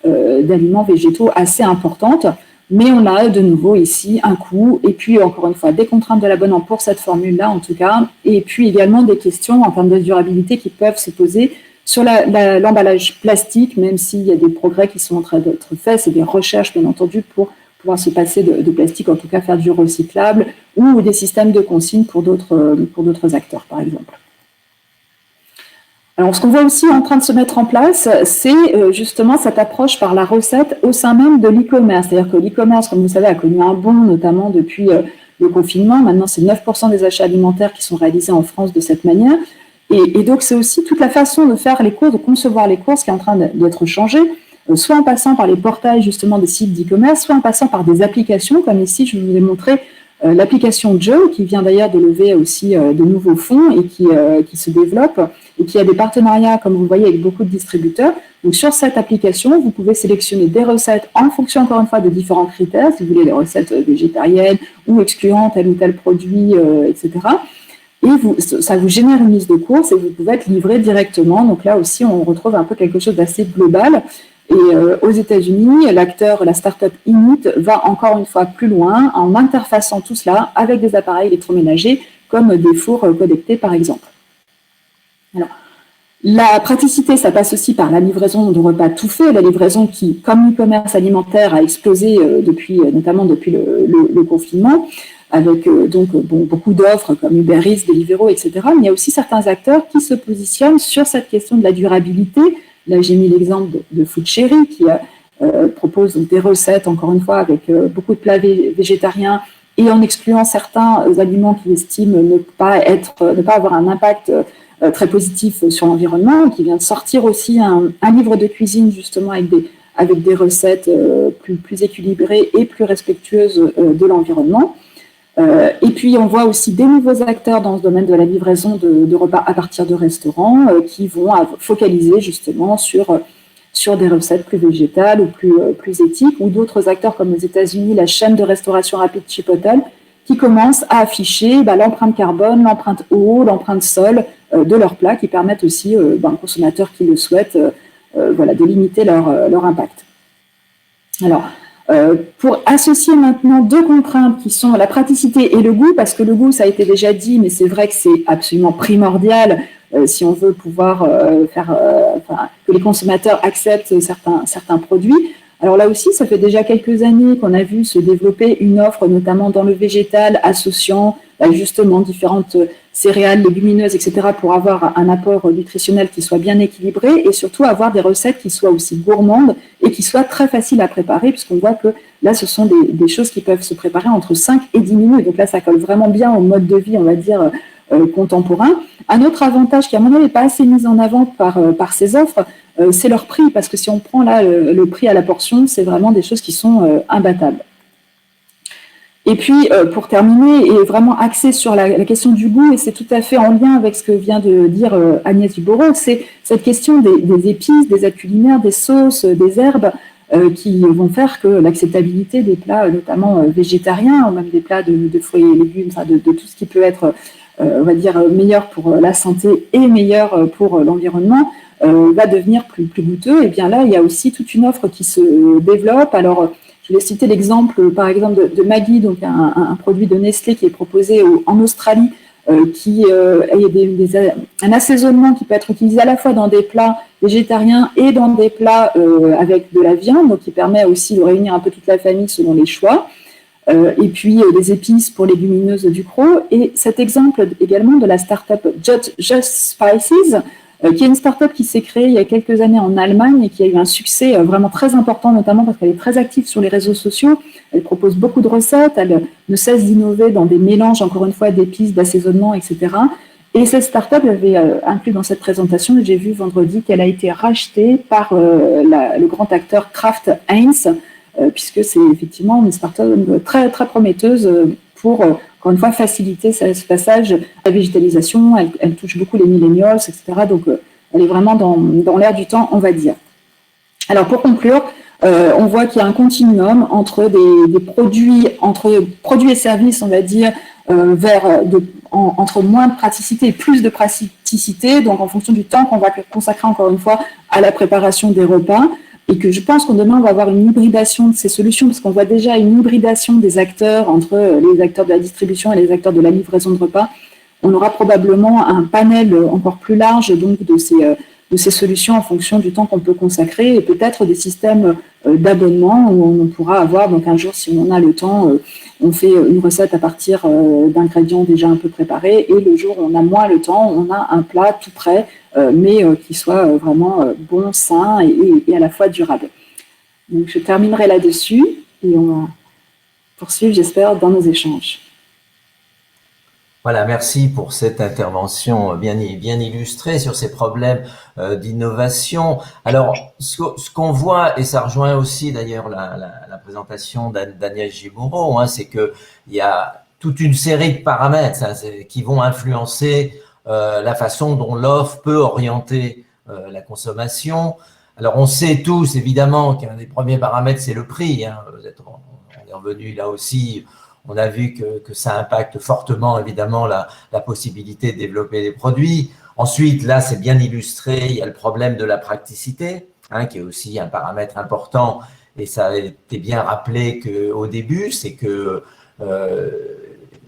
d'aliments végétaux assez importante. Mais on a de nouveau ici un coût, et puis encore une fois des contraintes de l'abonnement pour cette formule-là en tout cas, et puis également des questions en termes de durabilité qui peuvent se poser sur l'emballage plastique, même s'il y a des progrès qui sont en train d'être faits, c'est des recherches bien entendu pour pouvoir se passer de plastique, en tout cas faire du recyclable, ou des systèmes de consigne pour d'autres acteurs par exemple. Alors, ce qu'on voit aussi en train de se mettre en place, c'est justement cette approche par la recette au sein même de l'e-commerce. C'est-à-dire que l'e-commerce, comme vous savez, a connu un bond, notamment depuis le confinement. Maintenant, c'est 9% des achats alimentaires qui sont réalisés en France de cette manière. Et donc, c'est aussi toute la façon de faire les courses, de concevoir les courses qui est en train d'être changée, soit en passant par les portails justement des sites d'e-commerce, soit en passant par des applications, comme ici, je vous ai montré l'application Joe, qui vient d'ailleurs de lever aussi de nouveaux fonds et qui se développe et qui a des partenariats, comme vous le voyez, avec beaucoup de distributeurs. Donc, sur cette application, vous pouvez sélectionner des recettes en fonction, encore une fois, de différents critères, si vous voulez, des recettes végétariennes ou excluant tel ou tel produit, etc. Et ça vous génère une liste de courses et vous pouvez être livré directement. Donc là aussi, on retrouve un peu quelque chose d'assez global. Et aux États-Unis, la start-up Inuit va encore une fois plus loin en interfaçant tout cela avec des appareils électroménagers comme des fours connectés par exemple. Alors, la praticité, ça passe aussi par la livraison de repas tout faits, la livraison qui, comme l'e-commerce alimentaire, a explosé notamment depuis le confinement, avec beaucoup d'offres comme Uber Eats, Deliveroo, etc. Mais il y a aussi certains acteurs qui se positionnent sur cette question de la durabilité. Là, j'ai mis l'exemple de Food Cherry qui propose des recettes, encore une fois, avec beaucoup de plats végétariens et en excluant certains aliments qu'ils estiment ne pas avoir un impact très positif sur l'environnement, qui vient de sortir aussi un livre de cuisine justement avec des recettes plus équilibrées et plus respectueuses de l'environnement. Et puis, on voit aussi des nouveaux acteurs dans ce domaine de la livraison de repas à partir de restaurants qui vont focaliser justement sur des recettes plus végétales ou plus éthiques, ou d'autres acteurs comme aux États-Unis, la chaîne de restauration rapide Chipotle, qui commencent à afficher l'empreinte carbone, l'empreinte eau, l'empreinte sol de leurs plats, qui permettent aussi aux consommateurs qui le souhaitent de limiter leur impact. Alors, pour associer maintenant deux contraintes qui sont la praticité et le goût, parce que le goût, ça a été déjà dit, mais c'est vrai que c'est absolument primordial si on veut pouvoir que les consommateurs acceptent certains produits. Alors là aussi, ça fait déjà quelques années qu'on a vu se développer une offre, notamment dans le végétal, associant justement différentes céréales, légumineuses, etc., pour avoir un apport nutritionnel qui soit bien équilibré et surtout avoir des recettes qui soient aussi gourmandes et qui soient très faciles à préparer, puisqu'on voit que là, ce sont des choses qui peuvent se préparer entre 5 et 10 minutes. Donc là, ça colle vraiment bien au mode de vie, on va dire, contemporain. Un autre avantage qui, à mon avis, n'est pas assez mis en avant par ces offres, c'est leur prix, parce que si on prend là le prix à la portion, c'est vraiment des choses qui sont imbattables. Et puis, pour terminer, et vraiment axé sur la question du goût, et c'est tout à fait en lien avec ce que vient de dire Agnès Duboreau, c'est cette question des épices, des aides culinaires, des sauces, des herbes, qui vont faire que l'acceptabilité des plats, notamment végétariens, ou même des plats de fruits et légumes, de tout ce qui peut être, on va dire, meilleur pour la santé et meilleur pour l'environnement, va devenir plus goûteux. Et bien là, il y a aussi toute une offre qui se développe. Alors, je vais citer l'exemple, par exemple, de Maggi, donc un produit de Nestlé qui est proposé en Australie, qui a un assaisonnement qui peut être utilisé à la fois dans des plats végétariens et dans des plats avec de la viande, donc qui permet aussi de réunir un peu toute la famille selon les choix. Et puis des épices pour légumineuses du Ducros. Et cet exemple également de la start-up Just Spices, qui est une start-up qui s'est créée il y a quelques années en Allemagne et qui a eu un succès vraiment très important, notamment parce qu'elle est très active sur les réseaux sociaux. Elle propose beaucoup de recettes, elle ne cesse d'innover dans des mélanges, encore une fois, d'épices, d'assaisonnement, etc. Et cette start-up avait inclus dans cette présentation, j'ai vu vendredi qu'elle a été rachetée par le grand acteur Kraft Heinz, puisque c'est effectivement une start-up très, très prometteuse pour, encore une fois, faciliter ce passage à la végétalisation. Elle touche beaucoup les millennials, etc. Donc, elle est vraiment dans l'air du temps, on va dire. Alors, pour conclure, on voit qu'il y a un continuum entre des produits, entre produits et services, on va dire, entre moins de praticité et plus de praticité, donc en fonction du temps qu'on va consacrer encore une fois à la préparation des repas, et que je pense qu'on demain on va avoir une hybridation de ces solutions, parce qu'on voit déjà une hybridation des acteurs entre les acteurs de la distribution et les acteurs de la livraison de repas. On aura probablement un panel encore plus large donc de ces solutions en fonction du temps qu'on peut consacrer, et peut-être des systèmes d'abonnement où on pourra avoir, donc un jour si on a le temps, on fait une recette à partir d'ingrédients déjà un peu préparés, et le jour où on a moins le temps, on a un plat tout prêt, mais qui soit vraiment bon, sain et à la fois durable. Donc je terminerai là-dessus et on va poursuivre, j'espère, dans nos échanges. Voilà, merci pour cette intervention bien illustrée sur ces problèmes d'innovation. Alors, ce qu'on voit, et ça rejoint aussi d'ailleurs la présentation d'Agnès Gibourot, c'est que il y a toute une série de paramètres qui vont influencer la façon dont l'offre peut orienter la consommation. Alors, on sait tous évidemment qu'un des premiers paramètres, c'est le prix. On est revenu là aussi. On a vu que ça impacte fortement, évidemment, la possibilité de développer des produits. Ensuite, là, c'est bien illustré, il y a le problème de la praticité, qui est aussi un paramètre important. Et ça a été bien rappelé qu'au début, c'est que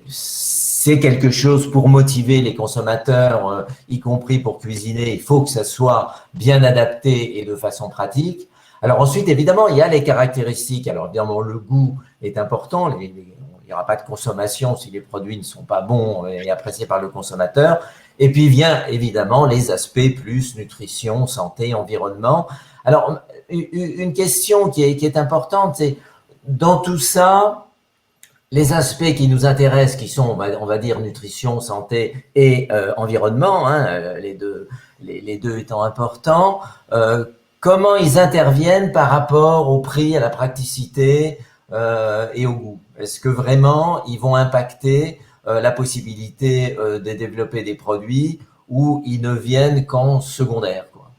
c'est quelque chose pour motiver les consommateurs, y compris pour cuisiner. Il faut que ça soit bien adapté et de façon pratique. Alors ensuite, évidemment, il y a les caractéristiques. Alors évidemment, le goût est important. Il n'y aura pas de consommation si les produits ne sont pas bons et appréciés par le consommateur. Et puis vient évidemment les aspects plus nutrition, santé, environnement. Alors, une question qui est importante, c'est dans tout ça, les aspects qui nous intéressent, qui sont, on va dire, nutrition, santé et environnement, les deux étant importants, comment ils interviennent par rapport au prix, à la praticité et au goût? Est-ce que vraiment ils vont impacter la possibilité de développer des produits ou ils ne viennent qu'en secondaire, quoi?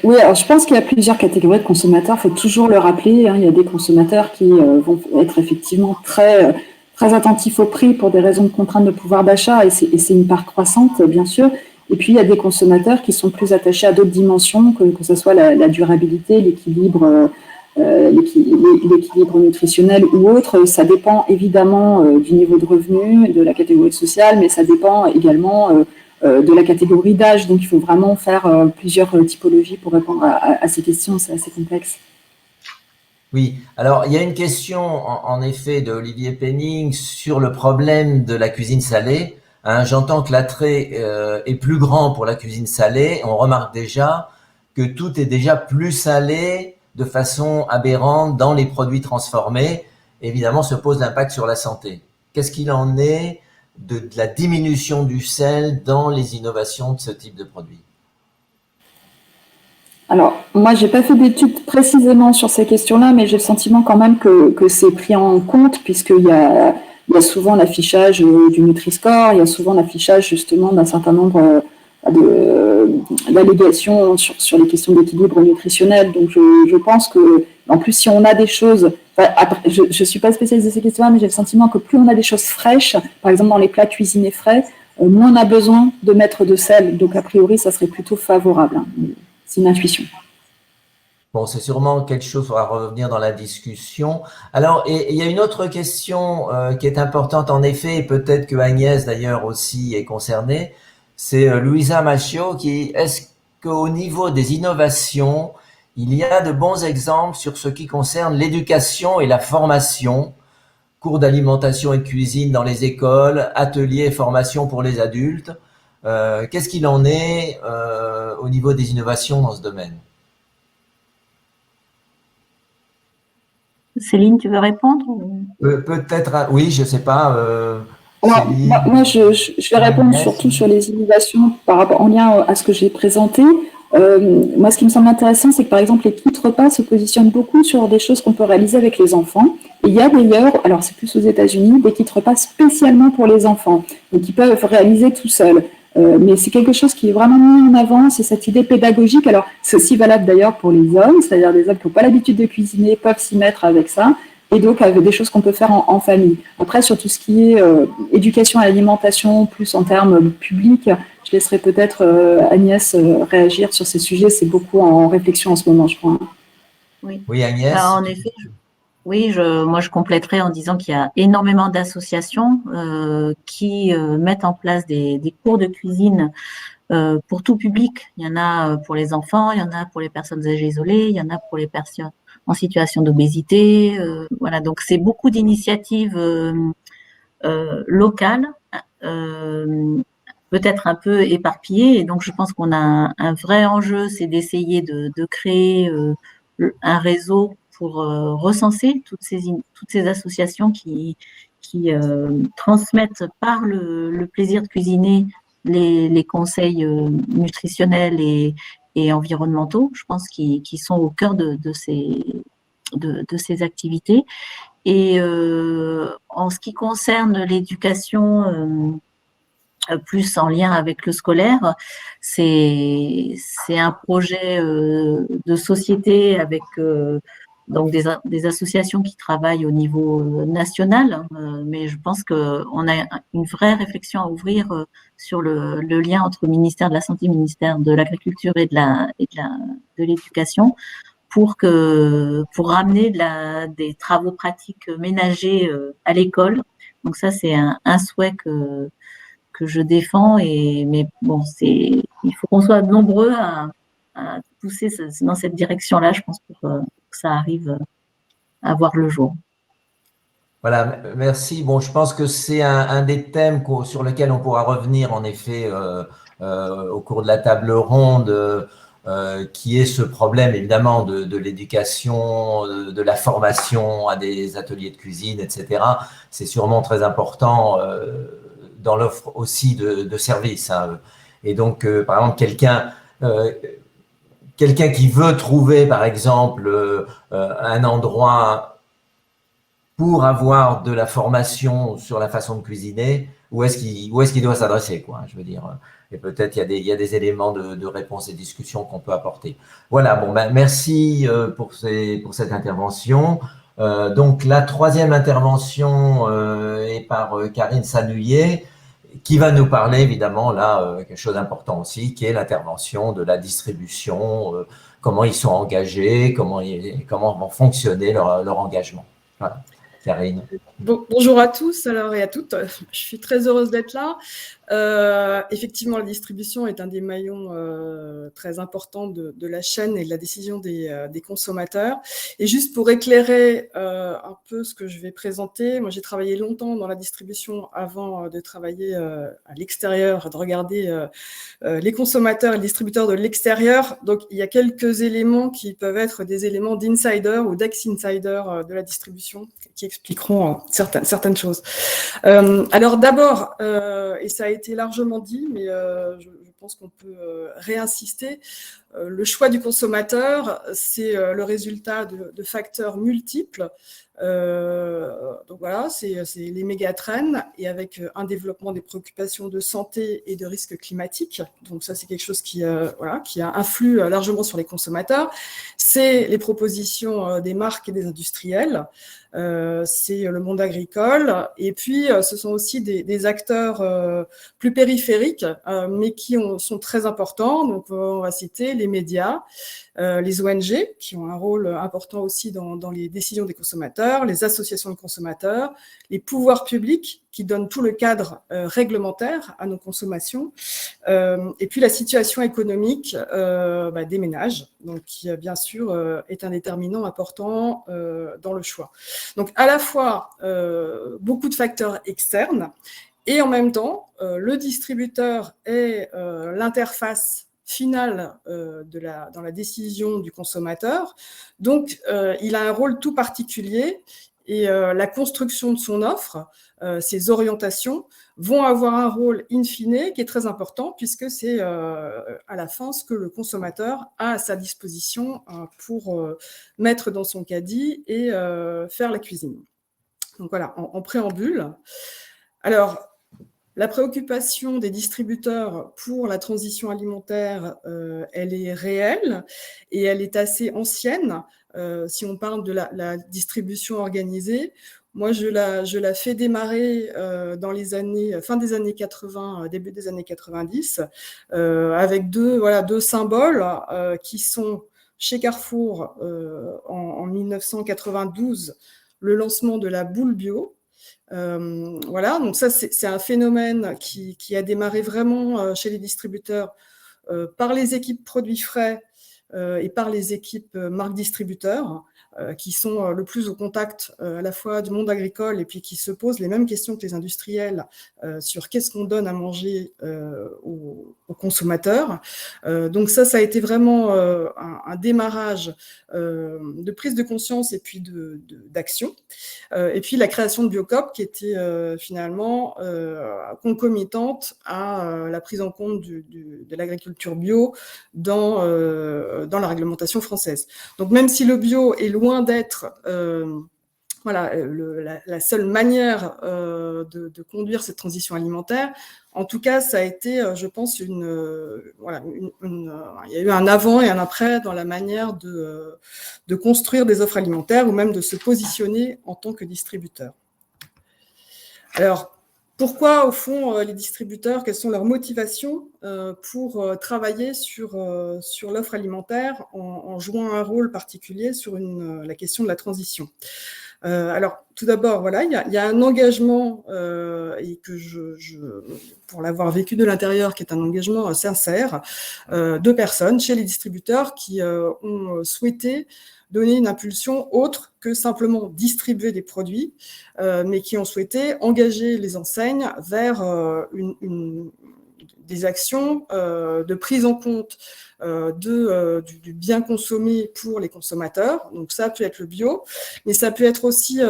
Oui, alors je pense qu'il y a plusieurs catégories de consommateurs. Il faut toujours le rappeler. Il y a des consommateurs qui vont être effectivement très, très attentifs au prix pour des raisons de contrainte de pouvoir d'achat, et c'est une part croissante, bien sûr. Et puis, il y a des consommateurs qui sont plus attachés à d'autres dimensions, que ce soit la durabilité, l'équilibre nutritionnel ou autre. Ça dépend évidemment du niveau de revenu, de la catégorie sociale, mais ça dépend également de la catégorie d'âge. Donc, il faut vraiment faire plusieurs typologies pour répondre à ces questions. C'est assez complexe. Oui, alors il y a une question en effet de Olivier Penning sur le problème de la cuisine salée. J'entends que l'attrait est plus grand pour la cuisine salée. On remarque déjà que tout est déjà plus salé de façon aberrante dans les produits transformés. Évidemment, se pose l'impact sur la santé. Qu'est-ce qu'il en est de la diminution du sel dans les innovations de ce type de produit? Alors, moi, j'ai pas fait d'études précisément sur ces questions-là, mais j'ai le sentiment quand même que c'est pris en compte, puisqu'il y a souvent l'affichage du Nutri-Score, il y a souvent l'affichage justement d'un certain nombre d'allégations sur les questions d'équilibre nutritionnel. Donc, je pense que, en plus, si on a des choses, je ne suis pas spécialiste de ces questions-là, mais j'ai le sentiment que plus on a des choses fraîches, par exemple dans les plats cuisinés frais, moins on a besoin de mettre de sel. Donc, a priori, ça serait plutôt favorable. C'est une intuition. Bon, c'est sûrement quelque chose à revenir dans la discussion. Alors, et il y a une autre question qui est importante en effet, et peut-être que Agnès d'ailleurs aussi est concernée, c'est Louisa Machio est-ce qu'au niveau des innovations, il y a de bons exemples sur ce qui concerne l'éducation et la formation, cours d'alimentation et de cuisine dans les écoles, ateliers et formations pour les adultes, Qu'est-ce qu'il en est au niveau des innovations dans ce domaine? Céline, tu veux répondre Peut-être, oui, je sais pas. Alors, Céline, moi, je vais répondre Agnès. surtout sur les innovations par rapport en lien à ce que j'ai présenté. Moi, ce qui me semble intéressant, c'est que par exemple, les kits repas se positionnent beaucoup sur des choses qu'on peut réaliser avec les enfants. Et il y a d'ailleurs, alors c'est plus aux États-Unis, des kits repas spécialement pour les enfants, et qui peuvent réaliser tout seuls. Mais c'est quelque chose qui est vraiment mis en avant, c'est cette idée pédagogique. Alors, c'est aussi valable d'ailleurs pour les hommes, c'est-à-dire des hommes qui n'ont pas l'habitude de cuisiner peuvent s'y mettre avec ça. Et donc, avec des choses qu'on peut faire en famille. Après, sur tout ce qui est éducation à l'alimentation, plus en termes publics, je laisserai peut-être Agnès réagir sur ces sujets. C'est beaucoup en réflexion en ce moment, je crois. Oui, Agnès. En effet, oui, moi je compléterai en disant qu'il y a énormément d'associations qui mettent en place des cours de cuisine pour tout public. Il y en a pour les enfants, il y en a pour les personnes âgées isolées, il y en a pour les personnes en situation d'obésité. Voilà, donc c'est beaucoup d'initiatives locales, peut-être un peu éparpillées. Et donc je pense qu'on a un vrai enjeu, c'est d'essayer de créer un réseau pour recenser toutes ces associations qui transmettent par le plaisir de cuisiner les conseils nutritionnels et environnementaux, je pense, qui sont au cœur de ces activités. Et en ce qui concerne l'éducation plus en lien avec le scolaire, c'est un projet de société avec donc des associations qui travaillent au niveau national, mais je pense qu'on a une vraie réflexion à ouvrir sur le lien entre le ministère de la Santé, le ministère de l'Agriculture et de l'Éducation pour ramener des travaux pratiques ménagers à l'école. Donc ça, c'est un souhait que je défends, mais bon, il faut qu'on soit nombreux à pousser dans cette direction-là, je pense, pour que ça arrive à voir le jour. Voilà, merci. Bon, je pense que c'est un des thèmes sur lequel on pourra revenir, en effet, au cours de la table ronde, qui est ce problème, évidemment, de l'éducation, de la formation à des ateliers de cuisine, etc. C'est sûrement très important dans l'offre aussi de services, hein. Et donc, par exemple, quelqu'un qui veut trouver, par exemple, un endroit pour avoir de la formation sur la façon de cuisiner, où est-ce qu'il doit s'adresser, quoi, je veux dire. Et peut-être il y a des éléments de réponse et de discussion qu'on peut apporter. Voilà, bon, ben, merci pour cette intervention. Donc, la troisième intervention est par Karine Sanouillet, qui va nous parler, évidemment, là, quelque chose d'important aussi, qui est l'intervention de la distribution, comment ils sont engagés, comment vont fonctionner leur engagement. Voilà. Karine. Bonjour à tous alors et à toutes. Je suis très heureuse d'être là. Effectivement, la distribution est un des maillons très importants de la chaîne et de la décision des consommateurs. Et juste pour éclairer un peu ce que je vais présenter, moi j'ai travaillé longtemps dans la distribution avant de travailler à l'extérieur, de regarder les consommateurs et les distributeurs de l'extérieur. Donc il y a quelques éléments qui peuvent être des éléments d'insider ou d'ex-insider de la distribution qui expliqueront certaines choses. Alors d'abord, et ça a été largement dit, mais je pense qu'on peut réinsister, le choix du consommateur, c'est le résultat de facteurs multiples. Donc voilà, c'est les méga-trends et avec un développement des préoccupations de santé et de risques climatiques. Donc ça, c'est quelque chose qui influe largement sur les consommateurs. C'est les propositions des marques et des industriels. C'est le monde agricole. Et puis, ce sont aussi des acteurs plus périphériques, mais qui sont très importants. Donc, on va citer les médias, les ONG, qui ont un rôle important aussi dans les décisions des consommateurs, les associations de consommateurs, les pouvoirs publics qui donnent tout le cadre réglementaire à nos consommations, et puis la situation économique des ménages, donc qui bien sûr est un déterminant important dans le choix. Donc à la fois beaucoup de facteurs externes Et en même temps, le distributeur est l'interface finale dans la décision du consommateur. Donc, il a un rôle tout particulier et la construction de son offre, ses orientations, vont avoir un rôle in fine qui est très important puisque c'est à la fin ce que le consommateur a à sa disposition pour mettre dans son caddie et faire la cuisine. Donc voilà, en préambule. Alors, la préoccupation des distributeurs pour la transition alimentaire, elle est réelle et elle est assez ancienne. Si on parle de la distribution organisée, moi, je la fais démarrer dans les années, fin des années 80, début des années 90, avec deux symboles qui sont chez Carrefour en 1992, le lancement de la boule bio. Voilà, donc ça, c'est un phénomène qui a démarré vraiment chez les distributeurs par les équipes produits frais et par les équipes marques distributeurs qui sont le plus au contact à la fois du monde agricole et puis qui se posent les mêmes questions que les industriels sur qu'est-ce qu'on donne à manger aux consommateurs. Donc ça a été vraiment un démarrage de prise de conscience et puis d'action. Et puis la création de Biocoop qui était finalement concomitante à la prise en compte de l'agriculture bio dans la réglementation française. Donc même si le bio est loin d'être la seule manière de conduire cette transition alimentaire, en tout cas, ça a été, je pense, il y a eu un avant et un après dans la manière de construire des offres alimentaires ou même de se positionner en tant que distributeur. Alors, pourquoi, au fond, les distributeurs, quelles sont leurs motivations pour travailler sur l'offre alimentaire en jouant un rôle particulier sur la question de la transition? Alors, tout d'abord, voilà, il y a un engagement, et que pour l'avoir vécu de l'intérieur, qui est un engagement sincère de personnes chez les distributeurs qui ont souhaité donner une impulsion autre que simplement distribuer des produits, mais qui ont souhaité engager les enseignes vers des actions de prise en compte du bien consommé pour les consommateurs. Donc ça peut être le bio, mais ça peut être aussi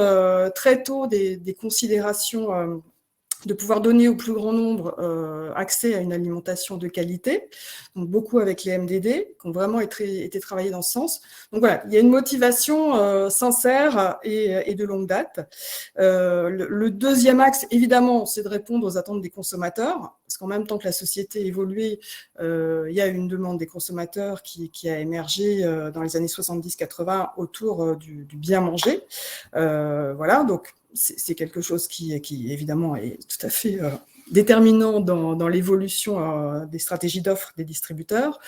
très tôt des considérations de pouvoir donner au plus grand nombre accès à une alimentation de qualité, donc beaucoup avec les MDD, qui ont vraiment été travaillés dans ce sens. Donc voilà, il y a une motivation sincère et de longue date. Le deuxième axe, évidemment, c'est de répondre aux attentes des consommateurs, parce qu'en même temps que la société évoluait, il y a une demande des consommateurs qui a émergé dans les années 70-80 autour du bien manger. Voilà, donc c'est quelque chose qui évidemment est tout à fait déterminant dans l'évolution des stratégies d'offres des distributeurs.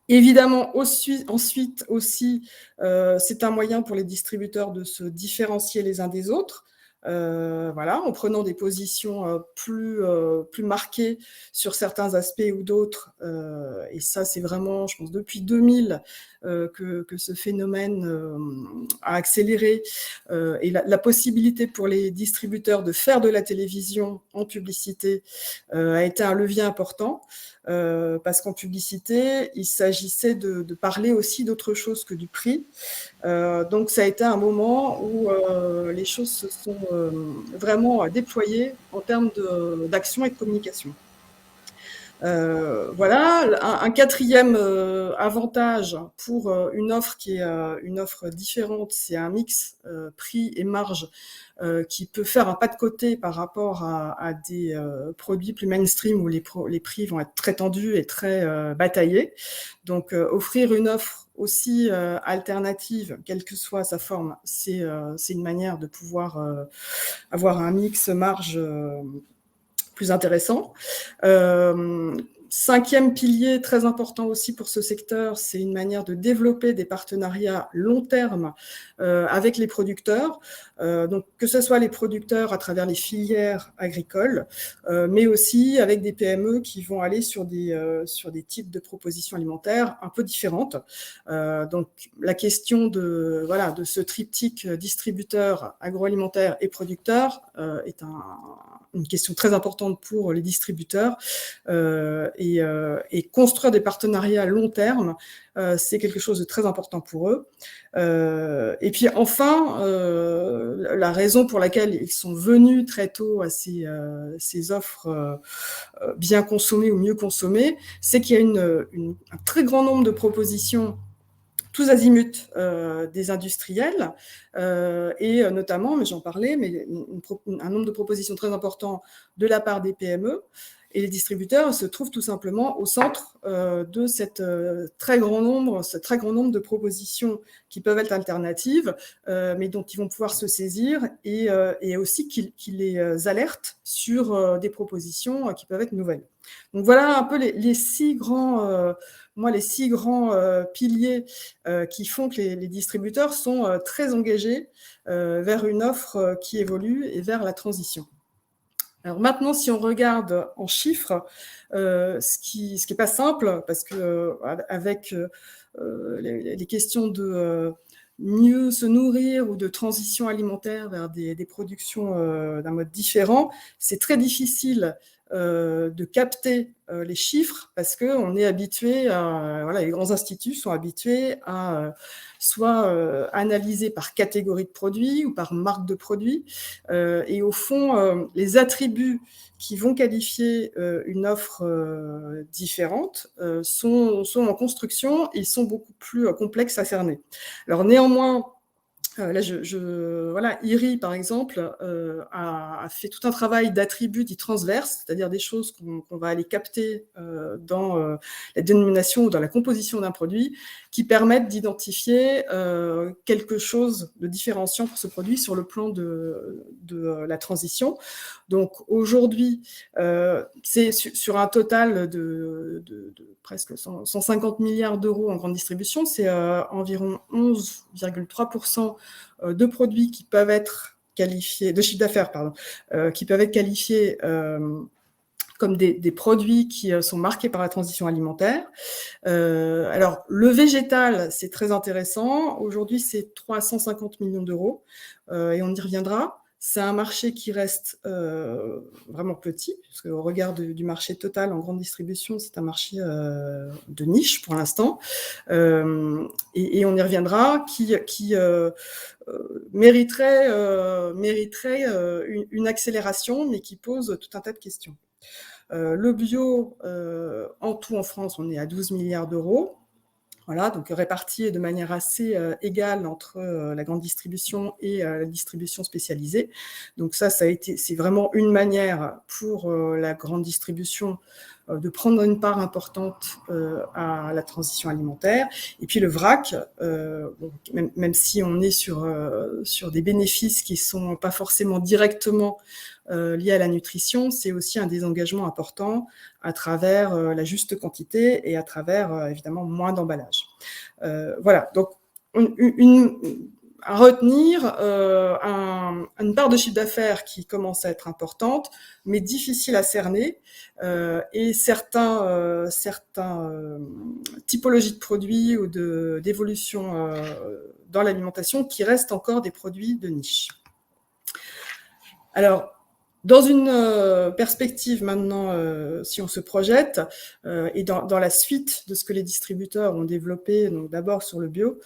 Évidemment, ensuite aussi, c'est un moyen pour les distributeurs de se différencier les uns des autres. Voilà, en prenant des positions plus marquées sur certains aspects ou d'autres. Et ça, c'est vraiment, je pense, depuis 2000 que ce phénomène a accéléré. Et la possibilité pour les distributeurs de faire de la télévision en publicité a été un levier important. Parce qu'en publicité, il s'agissait de parler aussi d'autre chose que du prix. Donc, ça a été un moment où les choses se sont vraiment déployées en termes d'action et de communication. Voilà, un quatrième avantage pour une offre qui est une offre différente, c'est un mix prix et marge qui peut faire un pas de côté par rapport à des produits plus mainstream où les prix vont être très tendus et très bataillés. Donc, offrir une offre aussi alternative, quelle que soit sa forme, c'est une manière de pouvoir avoir un mix marge plus intéressant. 5e pilier très important aussi pour ce secteur, c'est une manière de développer des partenariats long terme avec les producteurs. Donc que ce soit les producteurs à travers les filières agricoles, mais aussi avec des PME qui vont aller sur des types de propositions alimentaires un peu différentes. Donc la question de ce triptyque distributeur, agroalimentaire et producteur est une question très importante pour les distributeurs et construire des partenariats à long terme, c'est quelque chose de très important pour eux. Et puis enfin, la raison pour laquelle ils sont venus très tôt à ces offres bien consommées ou mieux consommées, c'est qu'il y a un très grand nombre de propositions tous azimuts des industriels et notamment, mais j'en parlais, mais un nombre de propositions très important de la part des PME. Et les distributeurs se trouvent tout simplement au centre de ce très grand nombre de propositions qui peuvent être alternatives, mais dont ils vont pouvoir se saisir et aussi qui les alertent sur des propositions qui peuvent être nouvelles. Donc voilà un peu les 6 grands piliers qui font que les distributeurs sont très engagés vers une offre qui évolue et vers la transition. Alors maintenant, si on regarde en chiffres, ce qui est pas simple, parce que avec les questions de mieux se nourrir ou de transition alimentaire vers des productions d'un mode différent, c'est très difficile de capter les chiffres parce que on est habitué les grands instituts sont habitués à soit analyser par catégorie de produits ou par marque de produits et au fond les attributs qui vont qualifier une offre différente sont en construction et sont beaucoup plus complexes à cerner. Alors néanmoins, là, IRI, par exemple, a fait tout un travail d'attributs dits transverses, c'est-à-dire des choses qu'on va aller capter dans la dénomination ou dans la composition d'un produit, qui permettent d'identifier quelque chose de différenciant pour ce produit sur le plan de la transition. Donc aujourd'hui, c'est sur un total de presque 150 milliards d'euros en grande distribution, c'est environ 11,3% de produits qui peuvent être qualifiés, de chiffre d'affaires, qui peuvent être qualifiés comme des produits qui sont marqués par la transition alimentaire. Alors, le végétal, c'est très intéressant. Aujourd'hui, c'est 350 millions d'euros et on y reviendra. C'est un marché qui reste vraiment petit, parce qu'au regard du marché total en grande distribution, c'est un marché de niche pour l'instant. Et on y reviendra, qui mériterait une accélération, mais qui pose tout un tas de questions. Le bio, en tout en France, on est à 12 milliards d'euros. Voilà, donc répartis de manière assez égale entre la grande distribution et la distribution spécialisée. Donc c'est vraiment une manière pour la grande distribution de prendre une part importante à la transition alimentaire. Et puis le vrac, même si on est sur des bénéfices qui sont pas forcément directement liés à la nutrition, c'est aussi un désengagement important à travers la juste quantité et à travers évidemment moins d'emballage. Voilà, donc à retenir une part de chiffre d'affaires qui commence à être importante, mais difficile à cerner, et certains typologies de produits ou d'évolution dans l'alimentation qui restent encore des produits de niche. Alors, dans une perspective maintenant, si on se projette, et dans la suite de ce que les distributeurs ont développé, donc d'abord sur le bio,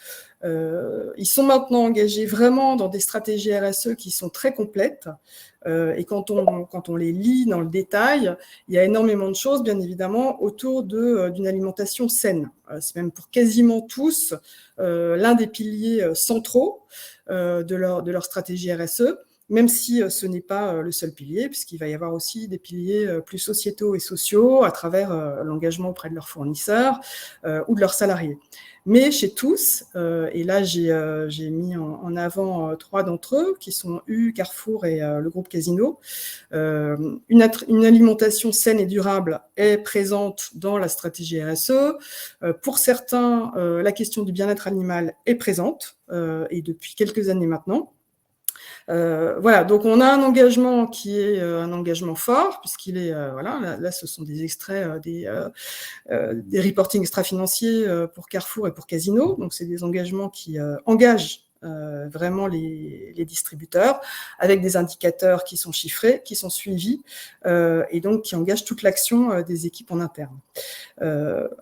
ils sont maintenant engagés vraiment dans des stratégies RSE qui sont très complètes. Et quand on les lit dans le détail, il y a énormément de choses, bien évidemment, autour d'une alimentation saine. C'est même pour quasiment tous l'un des piliers centraux de leur stratégie RSE. même si ce n'est pas le seul pilier, puisqu'il va y avoir aussi des piliers plus sociétaux et sociaux à travers l'engagement auprès de leurs fournisseurs ou de leurs salariés. Mais chez tous, et là j'ai mis en avant 3 d'entre eux, qui sont U, Carrefour et le groupe Casino, une alimentation saine et durable est présente dans la stratégie RSE. Pour certains, la question du bien-être animal est présente, et depuis quelques années maintenant. Voilà, donc on a un engagement qui est un engagement fort, puisqu'il est, voilà, là ce sont des extraits des reportings extra-financiers pour Carrefour et pour Casino, donc c'est des engagements qui engagent vraiment les distributeurs, avec des indicateurs qui sont chiffrés, qui sont suivis, et donc qui engagent toute l'action des équipes en interne.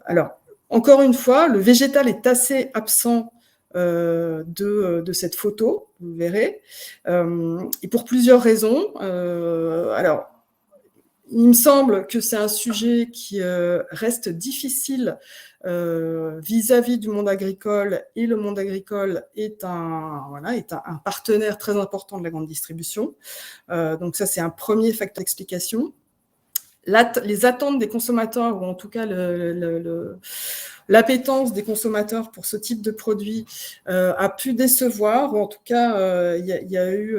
Alors, encore une fois, le végétal est assez absent de cette photo, vous verrez, et pour plusieurs raisons. Alors, il me semble que c'est un sujet qui reste difficile vis-à-vis du monde agricole, et le monde agricole est un partenaire très important de la grande distribution. Donc ça, c'est un premier facteur d'explication. Les attentes des consommateurs, ou en tout cas l'appétence des consommateurs pour ce type de produit a pu décevoir, ou en tout cas, il y a eu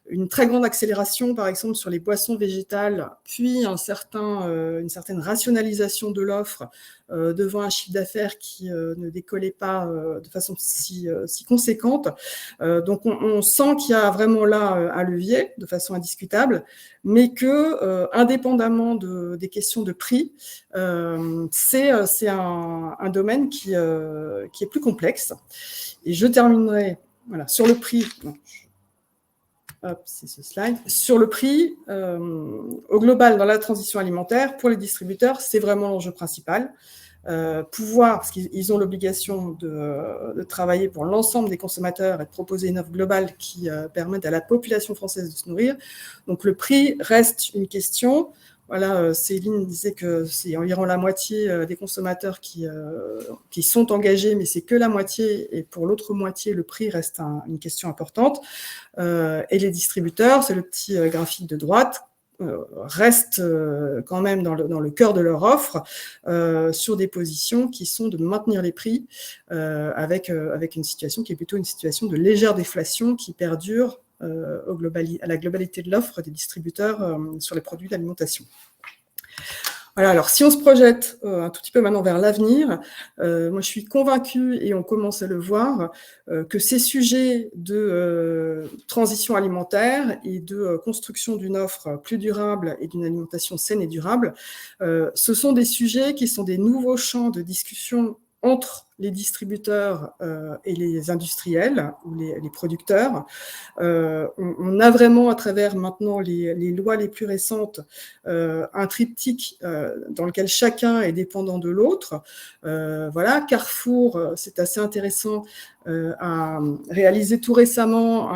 une très grande accélération, par exemple, sur les boissons végétales, puis une certaine rationalisation de l'offre devant un chiffre d'affaires qui ne décollait pas de façon si conséquente. Donc, on sent qu'il y a vraiment là un levier, de façon indiscutable, mais que, indépendamment des questions de prix, c'est un domaine qui est plus complexe. Et je terminerai sur le prix. Hop, c'est ce slide. Sur le prix, au global, dans la transition alimentaire, pour les distributeurs, c'est vraiment l'enjeu principal. Parce qu'ils ont l'obligation de travailler pour l'ensemble des consommateurs et de proposer une offre globale qui permette à la population française de se nourrir. Donc le prix reste une question. Voilà, Céline disait que c'est environ la moitié des consommateurs qui sont engagés, mais c'est que la moitié, et pour l'autre moitié, le prix reste une question importante. Et les distributeurs, c'est le petit graphique de droite, restent quand même dans le cœur de leur offre, sur des positions qui sont de maintenir les prix, avec une situation qui est plutôt une situation de légère déflation qui perdure à la globalité de l'offre des distributeurs sur les produits d'alimentation. Voilà, alors si on se projette un tout petit peu maintenant vers l'avenir, moi je suis convaincue, et on commence à le voir, que ces sujets de transition alimentaire et de construction d'une offre plus durable et d'une alimentation saine et durable, ce sont des sujets qui sont des nouveaux champs de discussion entre les distributeurs et les industriels ou les producteurs. On a vraiment, à travers maintenant les lois les plus récentes, un triptyque dans lequel chacun est dépendant de l'autre. Voilà, Carrefour, c'est assez intéressant, a réalisé tout récemment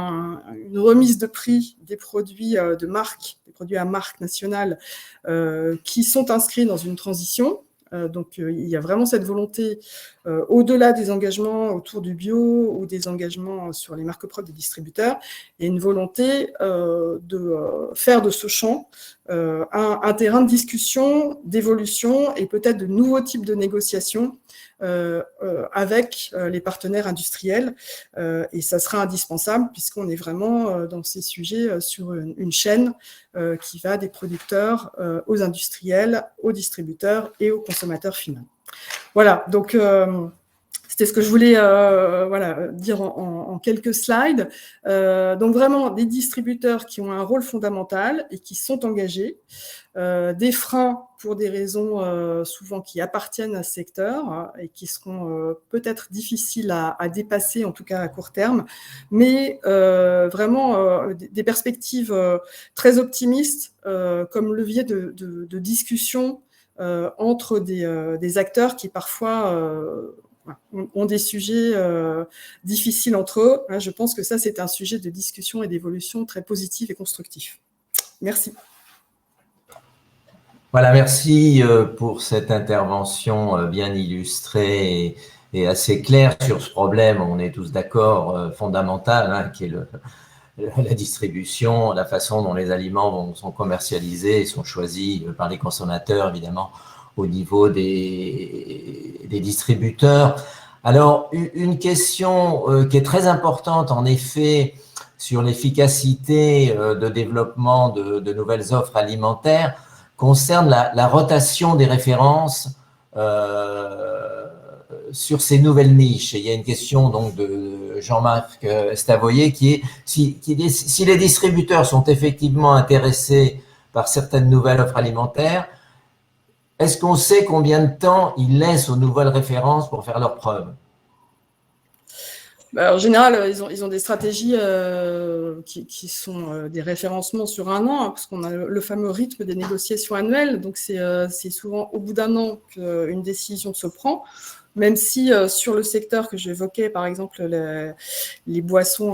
une remise de prix des produits de marque, des produits à marque nationale, qui sont inscrits dans une transition. Donc, il y a vraiment cette volonté, au-delà des engagements autour du bio ou des engagements sur les marques propres des distributeurs, il y a une volonté de faire de ce champ un terrain de discussion, d'évolution et peut-être de nouveaux types de négociations avec les partenaires industriels. Et ça sera indispensable puisqu'on est vraiment dans ces sujets sur une chaîne qui va des producteurs aux industriels, aux distributeurs et aux consommateurs finaux. Voilà, donc c'était ce que je voulais dire en quelques slides. Donc vraiment des distributeurs qui ont un rôle fondamental et qui sont engagés, des freins pour des raisons souvent qui appartiennent à ce secteur et qui seront peut-être difficiles à dépasser, en tout cas à court terme, mais vraiment des perspectives très optimistes comme levier de discussion entre des acteurs qui parfois ont des sujets difficiles entre eux. Je pense que ça, c'est un sujet de discussion et d'évolution très positif et constructif. Merci. Voilà, merci pour cette intervention bien illustrée et assez claire sur ce problème. On est tous d'accord, fondamental, qui est la distribution, la façon dont les aliments sont commercialisés et sont choisis par les consommateurs, évidemment, au niveau des distributeurs. Alors, une question qui est très importante, en effet, sur l'efficacité de développement de nouvelles offres alimentaires, concerne la rotation des références sur ces nouvelles niches. Et il y a une question donc de Jean-Marc Stavoyer qui est si les distributeurs sont effectivement intéressés par certaines nouvelles offres alimentaires, est-ce qu'on sait combien de temps ils laissent aux nouvelles références pour faire leurs preuves? En général, ils ont des stratégies qui sont des référencements sur un an, hein, parce qu'on a le fameux rythme des négociations annuelles. Donc, c'est souvent au bout d'un an qu'une décision se prend. Même si sur le secteur que j'évoquais, par exemple les boissons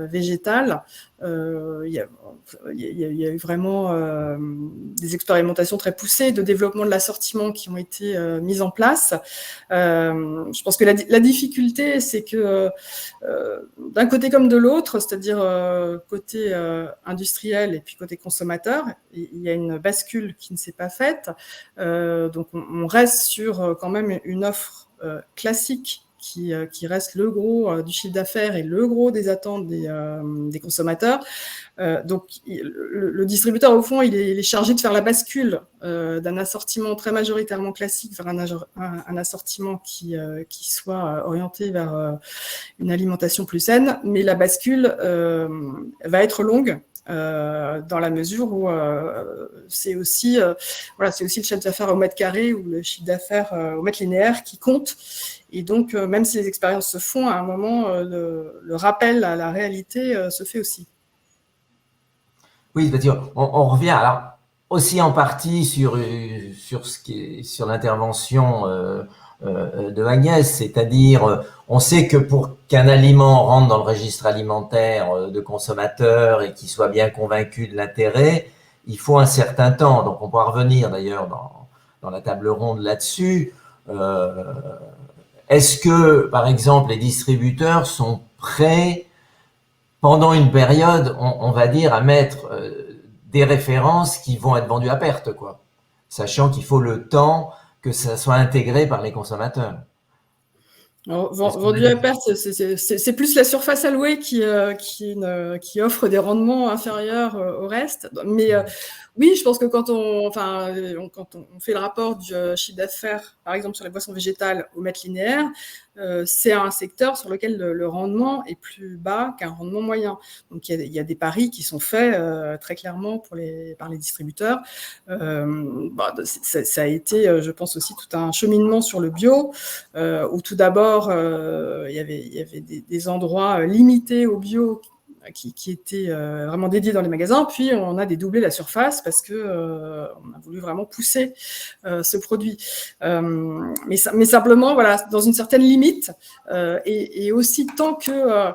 végétales, il y a eu vraiment des expérimentations très poussées de développement de l'assortiment qui ont été mises en place. Je pense que la difficulté, c'est que d'un côté comme de l'autre, c'est-à-dire côté industriel et puis côté consommateur, il y a une bascule qui ne s'est pas faite. Donc on reste sur quand même une offre classique qui reste le gros du chiffre d'affaires et le gros des attentes des consommateurs. Donc, le distributeur, au fond, il est chargé de faire la bascule d'un assortiment très majoritairement classique vers un assortiment qui soit orienté vers une alimentation plus saine. Mais la bascule va être longue. Dans la mesure où c'est aussi le chiffre d'affaires au mètre carré ou le chiffre d'affaires au mètre linéaire qui compte. Et donc, même si les expériences se font, à un moment, le rappel à la réalité se fait aussi. Oui, c'est-à-dire, on revient alors aussi en partie sur l'intervention de Agnès, c'est-à-dire on sait que pour qu'un aliment rentre dans le registre alimentaire de consommateurs et qu'il soit bien convaincu de l'intérêt, il faut un certain temps. Donc on pourra revenir d'ailleurs dans la table ronde là-dessus. Est-ce que, par exemple, les distributeurs sont prêts pendant une période, on va dire, à mettre des références qui vont être vendues à perte, quoi, sachant qu'il faut le temps que ça soit intégré par les consommateurs? Vendu à perte, c'est plus la surface allouée qui offre des rendements inférieurs au reste. Mais oui, je pense que quand on fait le rapport du chiffre d'affaires, par exemple sur les boissons végétales au mètre linéaire, c'est un secteur sur lequel le rendement est plus bas qu'un rendement moyen. Donc il y a des paris qui sont faits très clairement par les distributeurs. Ça a été, je pense aussi, tout un cheminement sur le bio, où tout d'abord il y avait des endroits limités au bio qui étaient vraiment dédiés dans les magasins, puis on a dédoublé la surface parce que on a voulu vraiment pousser ce produit. Mais simplement, voilà, dans une certaine limite, et aussi tant que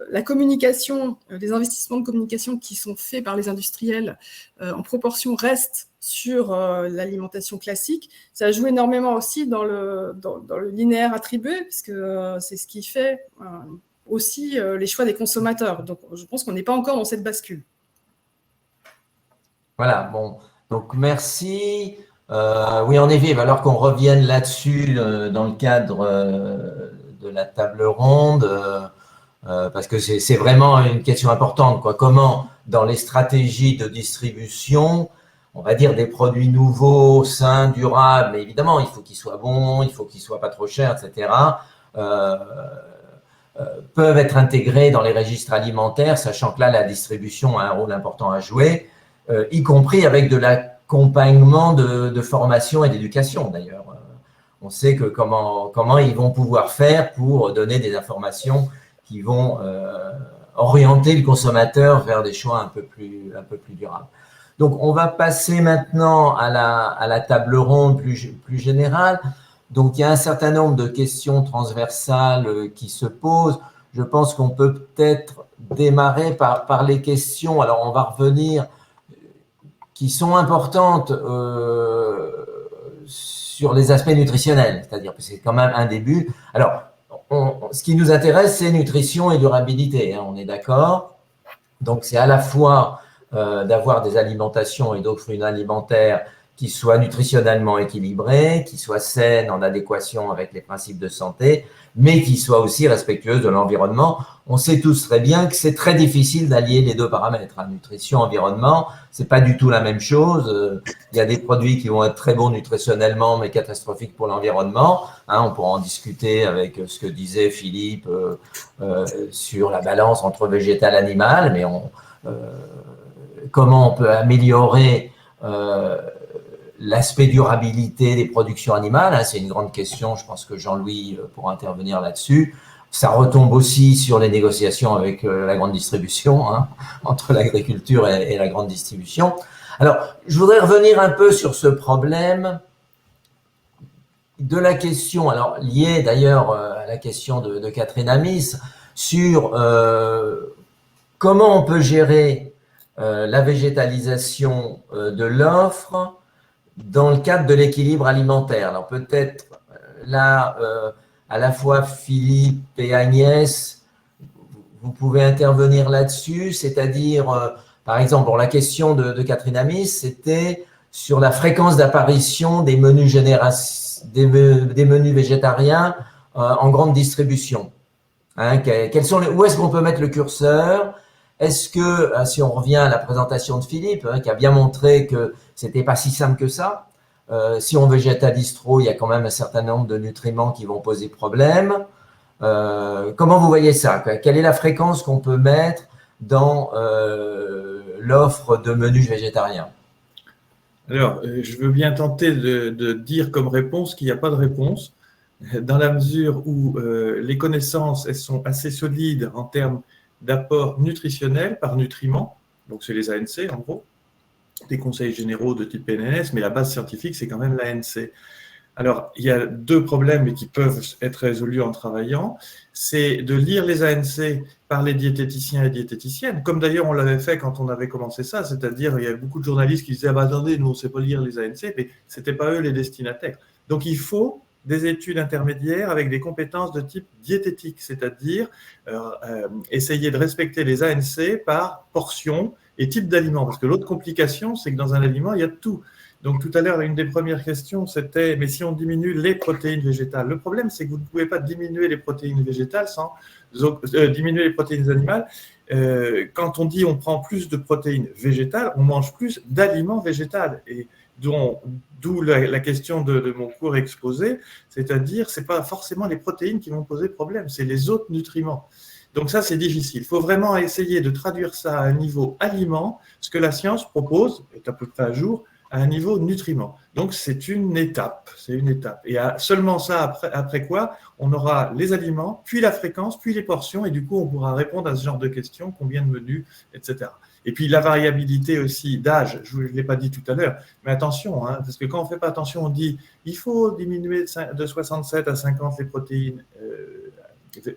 la communication, les investissements de communication qui sont faits par les industriels en proportion restent sur l'alimentation classique, ça joue énormément aussi dans le linéaire attribué, parce que c'est ce qui fait aussi les choix des consommateurs. Donc, je pense qu'on n'est pas encore dans cette bascule. Voilà, bon. Donc, merci. Oui, en effet, il va falloir qu'on revienne là-dessus dans le cadre de la table ronde, parce que c'est vraiment une question importante, quoi. Comment, dans les stratégies de distribution, on va dire des produits nouveaux, sains, durables, mais évidemment, il faut qu'ils soient bons, il faut qu'ils soient pas trop chers, etc., peuvent être intégrés dans les registres alimentaires, sachant que là, la distribution a un rôle important à jouer, y compris avec de l'accompagnement de formation et d'éducation, d'ailleurs. On sait que comment ils vont pouvoir faire pour donner des informations qui vont orienter le consommateur vers des choix un peu plus durables. Donc, on va passer maintenant à la table ronde plus générale. Donc, il y a un certain nombre de questions transversales qui se posent. Je pense qu'on peut peut-être démarrer par les questions. Alors, on va revenir qui sont importantes sur les aspects nutritionnels, c'est-à-dire que c'est quand même un début. Alors, ce qui nous intéresse, c'est nutrition et durabilité, hein, on est d'accord. Donc, c'est à la fois d'avoir des alimentations et d'offres alimentaires qui soient nutritionnellement équilibrées, qui soient saines, en adéquation avec les principes de santé, mais qui soient aussi respectueuses de l'environnement. On sait tous très bien que c'est très difficile d'allier les deux paramètres. Nutrition, environnement, c'est pas du tout la même chose. Il y a des produits qui vont être très bons nutritionnellement, mais catastrophiques pour l'environnement. On pourra en discuter avec ce que disait Philippe sur la balance entre végétal et animal, mais comment on peut améliorer l'aspect durabilité des productions animales, c'est une grande question, je pense que Jean-Louis pourra intervenir là-dessus. Ça retombe aussi sur les négociations avec la grande distribution, entre l'agriculture et la grande distribution. Alors, je voudrais revenir un peu sur ce problème de la question, alors liée d'ailleurs à la question de Catherine Amis, sur comment on peut gérer la végétalisation de l'offre dans le cadre de l'équilibre alimentaire. Alors peut-être là, à la fois Philippe et Agnès, vous pouvez intervenir là-dessus, c'est-à-dire, par exemple, pour la question de Catherine Amis, c'était sur la fréquence d'apparition des menus des menus végétariens en grande distribution. Où est-ce qu'on peut mettre le curseur? Est-ce que, si on revient à la présentation de Philippe, qui a bien montré que c'était pas si simple que ça, si on végétalise trop, il y a quand même un certain nombre de nutriments qui vont poser problème. Comment vous voyez ça? Quelle est la fréquence qu'on peut mettre dans l'offre de menus végétariens? Alors, je veux bien tenter de dire comme réponse qu'il n'y a pas de réponse, dans la mesure où les connaissances, elles sont assez solides en termes d'apport nutritionnel par nutriments, donc c'est les ANC en gros, des conseils généraux de type PNNS, mais la base scientifique, c'est quand même l'ANC. Alors, il y a deux problèmes qui peuvent être résolus en travaillant. C'est de lire les ANC par les diététiciens et diététiciennes, comme d'ailleurs on l'avait fait quand on avait commencé ça, c'est-à-dire il y a beaucoup de journalistes qui disaient « attendez, nous on ne sait pas lire les ANC », mais ce n'étaient pas eux les destinataires. Donc, il faut des études intermédiaires avec des compétences de type diététique, c'est-à-dire essayer de respecter les ANC par portion et type d'aliment. Parce que l'autre complication, c'est que dans un aliment, il y a de tout. Donc tout à l'heure, une des premières questions, c'était « mais si on diminue les protéines végétales ?» Le problème, c'est que vous ne pouvez pas diminuer les protéines végétales sans diminuer les protéines animales. Quand on dit on prend plus de protéines végétales, on mange plus d'aliments végétales. Et d'où la question de mon cours exposé, c'est-à-dire ce n'est pas forcément les protéines qui vont poser problème, c'est les autres nutriments. Donc ça, c'est difficile. Il faut vraiment essayer de traduire ça à un niveau aliment, ce que la science propose, est à peu près à jour, à un niveau nutriments. Donc c'est une étape, Et seulement ça, après quoi, on aura les aliments, puis la fréquence, puis les portions, et du coup, on pourra répondre à ce genre de questions, combien de menus, etc. Et puis la variabilité aussi d'âge, je ne l'ai pas dit tout à l'heure, mais attention, parce que quand on ne fait pas attention, on dit il faut diminuer de 67 à 50 les protéines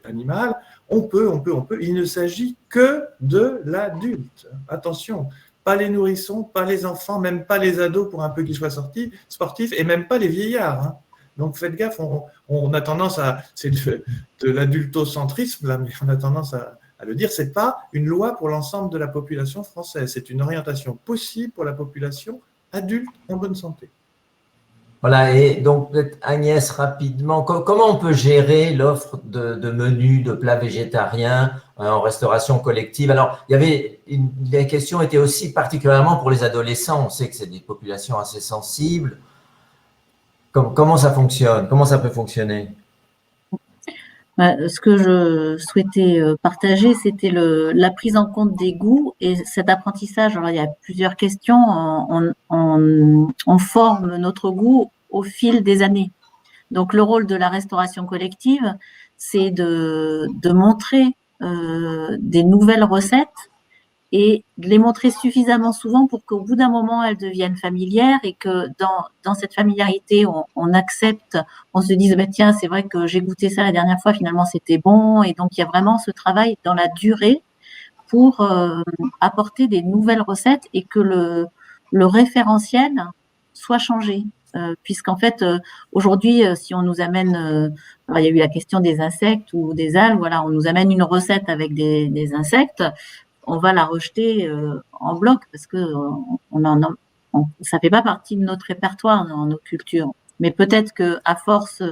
animales, on peut. Il ne s'agit que de l'adulte. Attention, pas les nourrissons, pas les enfants, même pas les ados pour un peu qu'ils soient sportifs, et même pas les vieillards. Donc faites gaffe, on a tendance à, c'est de l'adultocentrisme là, mais on a tendance à le dire, ce n'est pas une loi pour l'ensemble de la population française, c'est une orientation possible pour la population adulte en bonne santé. Voilà, et donc peut-être Agnès, rapidement, comment on peut gérer l'offre de menus, de plats végétariens en restauration collective? Alors, la question était aussi particulièrement pour les adolescents, on sait que c'est des populations assez sensibles. Comment ça fonctionne? Comment ça peut fonctionner? Ce que je souhaitais partager, c'était la prise en compte des goûts et cet apprentissage. Alors, il y a plusieurs questions. On forme notre goût au fil des années. Donc, le rôle de la restauration collective, c'est de montrer des nouvelles recettes et de les montrer suffisamment souvent pour qu'au bout d'un moment, elles deviennent familières et que dans cette familiarité, on accepte, on se dise, tiens, c'est vrai que j'ai goûté ça la dernière fois, finalement, c'était bon. Et donc, il y a vraiment ce travail dans la durée pour apporter des nouvelles recettes et que le référentiel soit changé. Puisqu'en fait, aujourd'hui, si on nous amène, il y a eu la question des insectes ou des algues, voilà, on nous amène une recette avec des insectes. on va la rejeter en bloc parce que ça fait pas partie de notre répertoire dans nos cultures. Mais peut-être que à force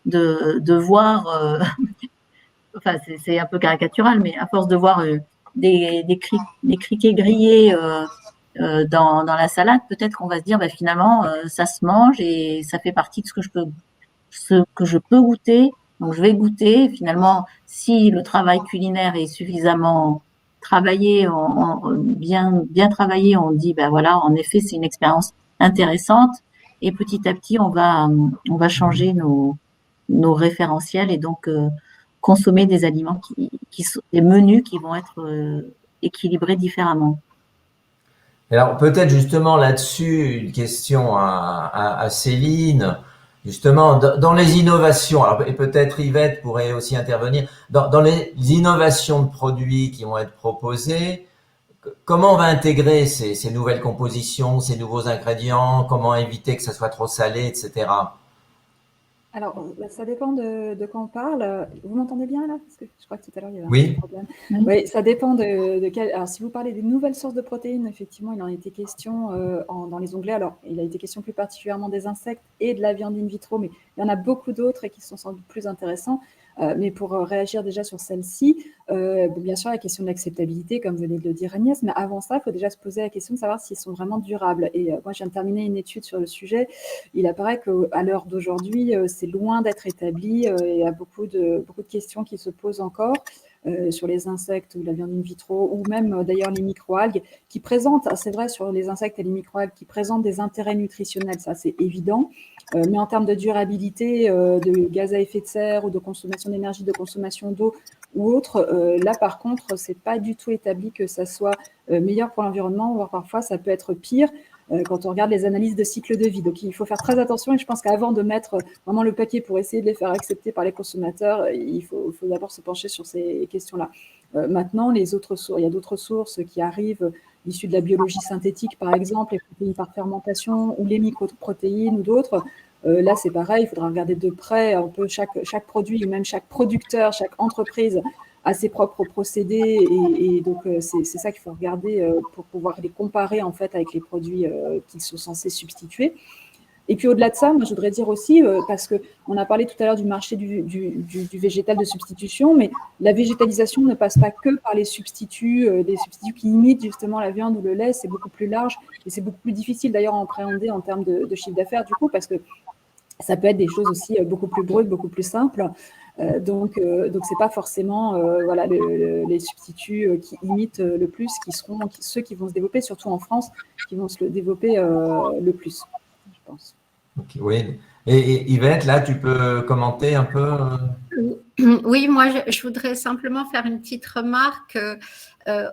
de voir, enfin c'est un peu caricatural, mais à force de voir des criquets grillés dans la salade, peut-être qu'on va se dire finalement ça se mange et ça fait partie de ce que je peux goûter. Donc je vais goûter. Finalement, si le travail culinaire est suffisamment travaillé, bien travaillé, on dit voilà, en effet, c'est une expérience intéressante. Et petit à petit, on va changer nos référentiels et donc consommer des aliments des menus qui vont être équilibrés différemment. Alors peut-être justement là-dessus, une question à Céline. Justement, dans les innovations, alors, et peut-être Yvette pourrait aussi intervenir, dans les innovations de produits qui vont être proposées, comment on va intégrer ces nouvelles compositions, ces nouveaux ingrédients, comment éviter que ça soit trop salé, etc. Alors, ça dépend de quand on parle. Vous m'entendez bien là? Parce que je crois que tout à l'heure, il y avait un Oui. petit problème. Oui, ça dépend de quel. Alors, si vous parlez des nouvelles sources de protéines, effectivement, il en a été question dans les onglets. Alors, il a été question plus particulièrement des insectes et de la viande in vitro, mais il y en a beaucoup d'autres et qui sont sans doute plus intéressants. Mais pour réagir déjà sur celle-ci, bien sûr, la question de l'acceptabilité, comme venait de le dire Agnès, mais avant ça, il faut déjà se poser la question de savoir s'ils sont vraiment durables. Et moi, je viens de terminer une étude sur le sujet. Il apparaît qu'à l'heure d'aujourd'hui, c'est loin d'être établi. Il y a beaucoup de questions qui se posent encore sur les insectes ou la viande in vitro, ou même d'ailleurs les microalgues, qui présentent, c'est vrai sur les insectes et les microalgues, qui présentent des intérêts nutritionnels, ça c'est évident. Mais en termes de durabilité, de gaz à effet de serre ou de consommation d'énergie, de consommation d'eau ou autre, là par contre, c'est pas du tout établi que ça soit meilleur pour l'environnement, voire parfois ça peut être pire quand on regarde les analyses de cycle de vie. Donc il faut faire très attention et je pense qu'avant de mettre vraiment le paquet pour essayer de les faire accepter par les consommateurs, il faut d'abord se pencher sur ces questions-là. Maintenant, les autres sources, il y a d'autres sources qui arrivent issues de la biologie synthétique, par exemple, les protéines par fermentation ou les microprotéines ou d'autres. Là, c'est pareil, il faudra regarder de près un peu chaque produit ou même chaque producteur, chaque entreprise a ses propres procédés et donc c'est ça qu'il faut regarder pour pouvoir les comparer en fait avec les produits qui sont censés substituer. Et puis au-delà de ça, moi je voudrais dire aussi, parce qu'on a parlé tout à l'heure du marché du végétal de substitution, mais la végétalisation ne passe pas que par les substituts qui imitent justement la viande ou le lait, c'est beaucoup plus large et c'est beaucoup plus difficile d'ailleurs à appréhender en termes de chiffre d'affaires du coup, parce que ça peut être des choses aussi beaucoup plus brutes, beaucoup plus simples. Donc c'est pas forcément les substituts qui imitent le plus, qui seront ceux qui vont se développer, surtout en France, qui vont se développer le plus, je pense. Okay, oui. Et Yvette, là, tu peux commenter un peu Oui, moi, je voudrais simplement faire une petite remarque.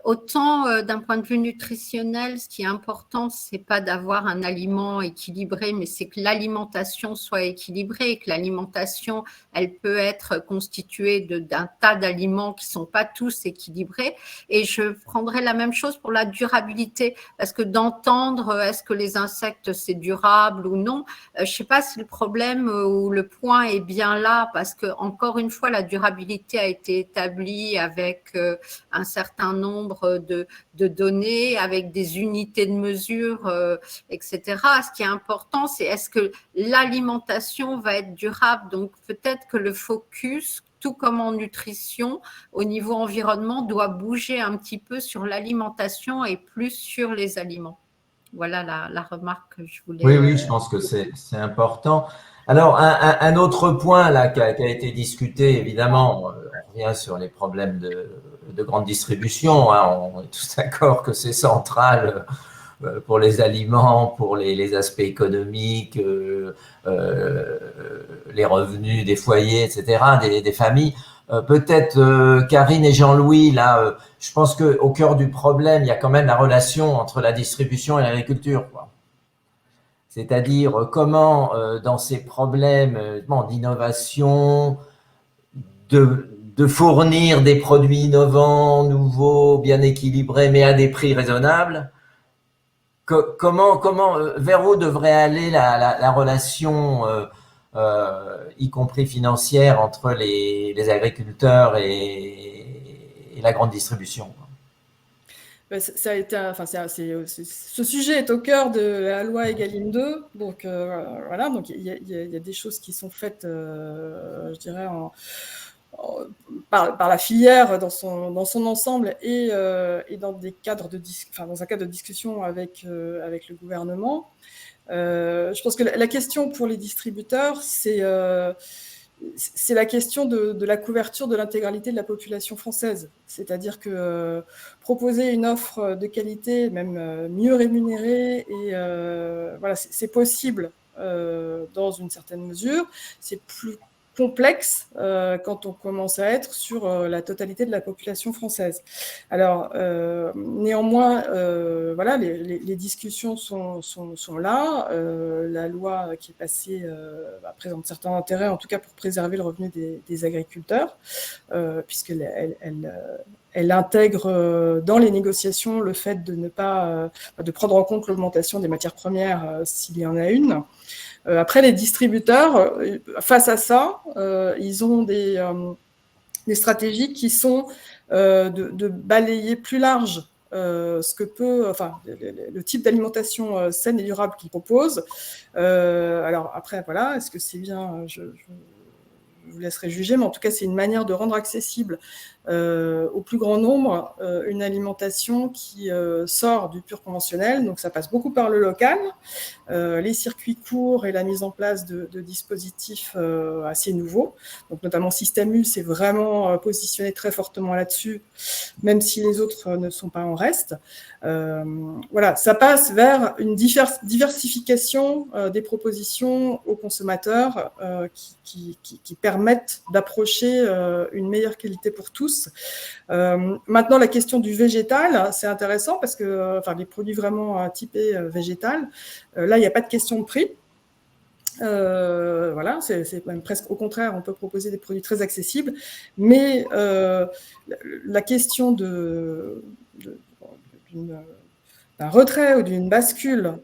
Autant d'un point de vue nutritionnel, ce qui est important, c'est pas d'avoir un aliment équilibré, mais c'est que l'alimentation soit équilibrée et que l'alimentation, elle peut être constituée d'un tas d'aliments qui sont pas tous équilibrés. Et je prendrais la même chose pour la durabilité, parce que d'entendre est-ce que les insectes c'est durable ou non, je sais pas si le problème ou le point est bien là, parce que encore une fois, la durabilité a été établie avec un certain nombre de données, avec des unités de mesure, etc. Ce qui est important, c'est est-ce que l'alimentation va être durable? Donc peut-être que le focus, tout comme en nutrition, au niveau environnement, doit bouger un petit peu sur l'alimentation et plus sur les aliments. Voilà la remarque que je voulais. Oui, je pense que c'est important. Alors, un autre point là qui a été discuté, évidemment, on revient sur les problèmes de grande distribution. Hein, on est tous d'accord que c'est central pour les aliments, pour les aspects économiques, les revenus des foyers, etc., des familles. Peut-être Karine et Jean-Louis, là, je pense qu'au cœur du problème, il y a quand même la relation entre la distribution et l'agriculture, quoi. C'est-à-dire comment, dans ces problèmes d'innovation, de fournir des produits innovants, nouveaux, bien équilibrés, mais à des prix raisonnables, vers où devrait aller la relation, y compris financière, entre les agriculteurs et la grande distribution? Ça a été, ce sujet est au cœur de la loi Egalim 2, donc voilà, donc il y a des choses qui sont faites, je dirais, par la filière dans son ensemble et dans des cadres dans un cadre de discussion avec le gouvernement. Je pense que la question pour les distributeurs, c'est la question de la couverture de l'intégralité de la population française. C'est-à-dire que proposer une offre de qualité, même mieux rémunérée, et voilà, c'est possible dans une certaine mesure. C'est plus complexe quand on commence à être sur la totalité de la population française. Alors, néanmoins, voilà, les discussions sont là. La loi qui est passée présente certains intérêts, en tout cas pour préserver le revenu des agriculteurs, puisqu'elle elle intègre dans les négociations le fait de ne pas de prendre en compte l'augmentation des matières premières s'il y en a une. Après, les distributeurs, face à ça, ils ont des stratégies qui sont de balayer plus large ce que peut, le type d'alimentation saine et durable qu'ils proposent. Alors après, voilà, est-ce que c'est bien, je vous laisserai juger, mais en tout cas, c'est une manière de rendre accessible au plus grand nombre une alimentation qui sort du pur conventionnel. Donc, ça passe beaucoup par le local, les circuits courts et la mise en place de dispositifs assez nouveaux. Donc, notamment Système U s'est vraiment positionné très fortement là-dessus, même si les autres ne sont pas en reste. Voilà, ça passe vers une diversification des propositions aux consommateurs qui permettent d'approcher une meilleure qualité pour tous. Maintenant, la question du végétal, c'est intéressant parce que les produits vraiment typés végétal, là, il n'y a pas de question de prix. Voilà, c'est même presque au contraire, on peut proposer des produits très accessibles, mais la question d'un retrait ou d'une bascule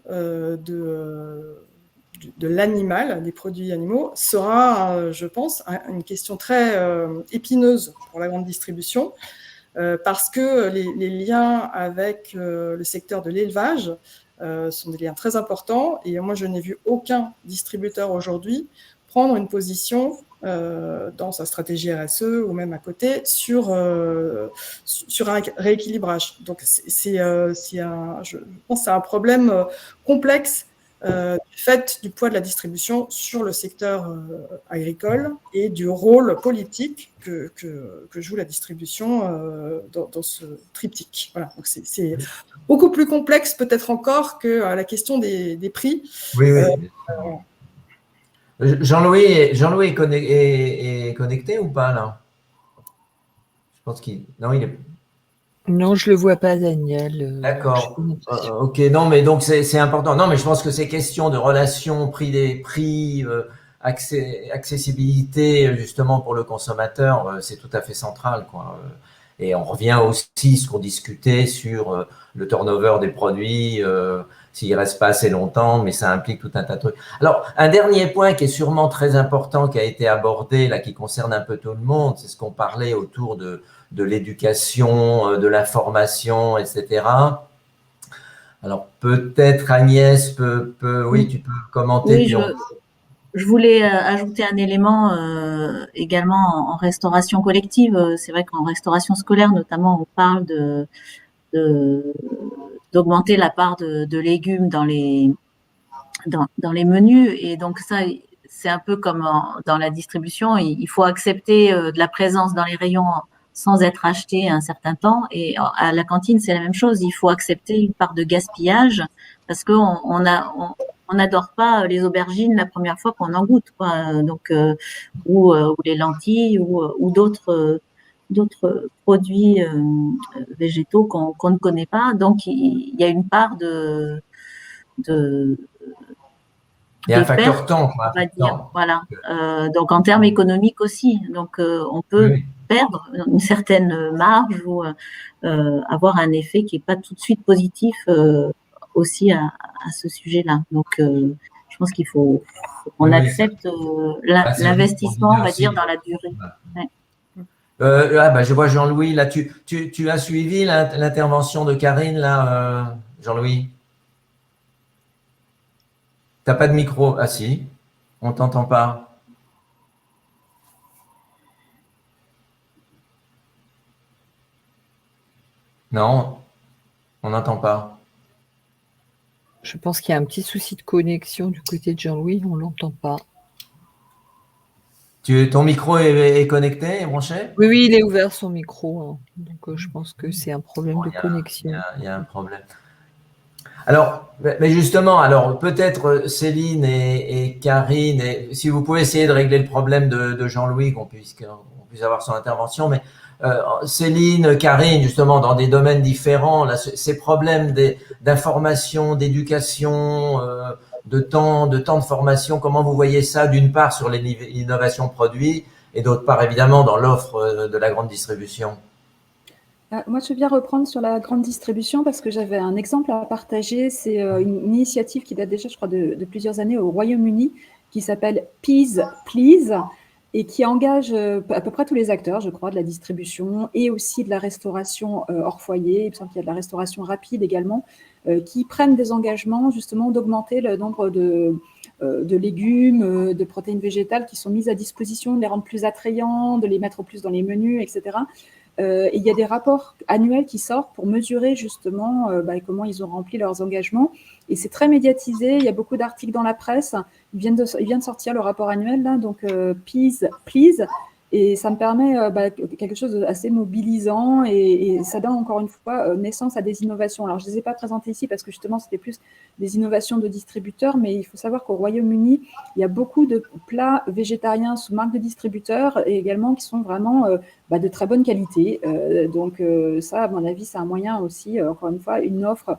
de l'animal, des produits animaux, sera, je pense, une question très épineuse pour la grande distribution, parce que les liens avec le secteur de l'élevage sont des liens très importants, et moi, je n'ai vu aucun distributeur aujourd'hui prendre une position dans sa stratégie RSE ou même à côté sur un rééquilibrage. Donc, je pense que c'est un problème complexe du fait du poids de la distribution sur le secteur agricole et du rôle politique que joue la distribution dans ce triptyque. Voilà. Donc c'est beaucoup plus complexe peut-être encore que la question des prix. Oui, oui. Jean-Louis est connecté ou pas là? Je pense qu'il... Non, il est... Non, je le vois pas, Daniel. D'accord. Ok, non, mais donc c'est important. Non, mais je pense que ces questions de relations prix, accessibilité justement pour le consommateur, c'est tout à fait central, quoi. Et on revient aussi à ce qu'on discutait sur le turnover des produits, s'il reste pas assez longtemps, mais ça implique tout un tas de trucs. Alors, un dernier point qui est sûrement très important, qui a été abordé là, qui concerne un peu tout le monde, c'est ce qu'on parlait autour de l'éducation, de l'information, etc. Alors, peut-être Agnès oui, tu peux commenter. Oui, je voulais ajouter un élément également en restauration collective. C'est vrai qu'en restauration scolaire, notamment, on parle d'augmenter la part de légumes dans les menus. Et donc, ça, c'est un peu comme dans la distribution. Il faut accepter de la présence dans les rayons sans être acheté un certain temps. Et à la cantine, c'est la même chose. Il faut accepter une part de gaspillage parce qu'on n'adore pas les aubergines la première fois qu'on en goûte, quoi. Donc, ou les lentilles ou d'autres produits végétaux qu'on ne connaît pas. Donc, il y a une part il y a un facteur temps, on va dire. Voilà. Donc, en termes économiques aussi. Donc, on peut perdre une certaine marge ou avoir un effet qui n'est pas tout de suite positif aussi à ce sujet-là. Donc, je pense qu'il faut qu'on accepte l'investissement, on va dire, dans la durée. Ouais. Je vois Jean-Louis, là, tu as suivi l'intervention de Karine, là, Jean-Louis? T'as pas de micro? Ah si, on t'entend pas. Non, on n'entend pas. Je pense qu'il y a un petit souci de connexion du côté de Jean-Louis, on ne l'entend pas. Ton micro est connecté, est branché? Oui, il est ouvert son micro, hein. Donc je pense que c'est un problème de connexion. Il y a un problème. Alors, mais justement, alors peut-être Céline et Karine, si vous pouvez essayer de régler le problème de Jean-Louis, qu'on puisse avoir son intervention, mais Céline, Karine, justement, dans des domaines différents, là, ces problèmes d'information, d'éducation, de temps de formation, comment vous voyez ça, d'une part sur l'innovation produit et d'autre part, évidemment, dans l'offre de la grande distribution? Moi, je veux bien reprendre sur la grande distribution parce que j'avais un exemple à partager. C'est une initiative qui date déjà, je crois, de plusieurs années au Royaume-Uni, qui s'appelle Peas Please et qui engage à peu près tous les acteurs, je crois, de la distribution et aussi de la restauration hors foyer. Il me semble qu'il y a de la restauration rapide également, qui prennent des engagements justement d'augmenter le nombre de légumes, de protéines végétales qui sont mises à disposition, de les rendre plus attrayants, de les mettre plus dans les menus, etc. Et il y a des rapports annuels qui sortent pour mesurer justement comment ils ont rempli leurs engagements. Et c'est très médiatisé, il y a beaucoup d'articles dans la presse. Il vient de sortir le rapport annuel, là, donc Peas Please. Et ça me permet quelque chose d'assez mobilisant et ça donne encore une fois naissance à des innovations. Alors, je ne les ai pas présentées ici parce que justement, c'était plus des innovations de distributeurs, mais il faut savoir qu'au Royaume-Uni, il y a beaucoup de plats végétariens sous marque de distributeurs et également qui sont vraiment de très bonne qualité. Donc, ça, à mon avis, c'est un moyen aussi, encore une fois, une offre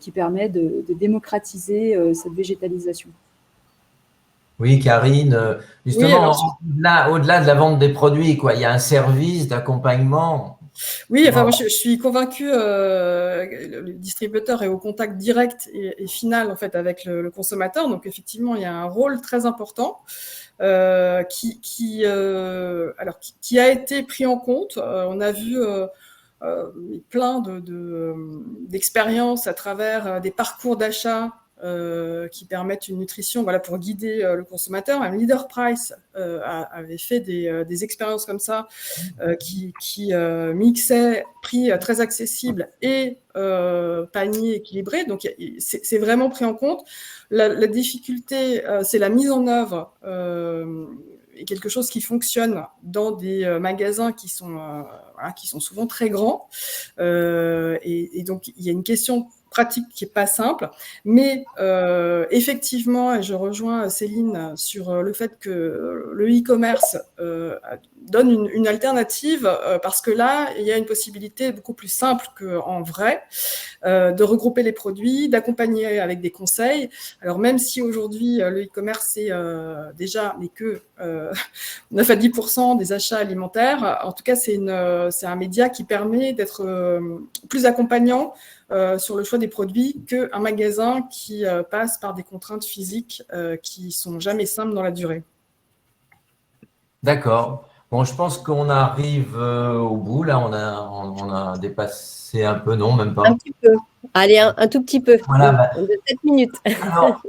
qui permet de démocratiser cette végétalisation. Oui, Karine, justement, Oui, au-delà de la vente des produits, quoi, il y a un service d'accompagnement. Oui, enfin, moi, je suis convaincue, le distributeur est au contact direct et final en fait avec le consommateur, donc effectivement, il y a un rôle très important qui a été pris en compte. On a vu plein d'expériences à travers des parcours d'achat qui permettent une nutrition, voilà, pour guider le consommateur. Même Leader Price avait fait des expériences comme ça qui mixaient prix très accessible et panier équilibré. Donc, c'est vraiment pris en compte. La difficulté, c'est la mise en œuvre et quelque chose qui fonctionne dans des magasins qui sont souvent très grands. Et donc, il y a une question pratique qui n'est pas simple, mais effectivement, et je rejoins Céline sur le fait que le e-commerce donne une alternative parce que là, il y a une possibilité beaucoup plus simple qu'en vrai de regrouper les produits, d'accompagner avec des conseils. Alors même si aujourd'hui le e-commerce c'est déjà mais que 9 à 10% des achats alimentaires, en tout cas c'est un média qui permet d'être plus accompagnant sur le choix des produits qu'un magasin qui passe par des contraintes physiques qui sont jamais simples dans la durée. D'accord. Bon, je pense qu'on arrive au bout. Là, on a dépassé un peu, non, même pas. Un petit peu. Allez, un tout petit peu. Voilà, De 7 minutes. Alors,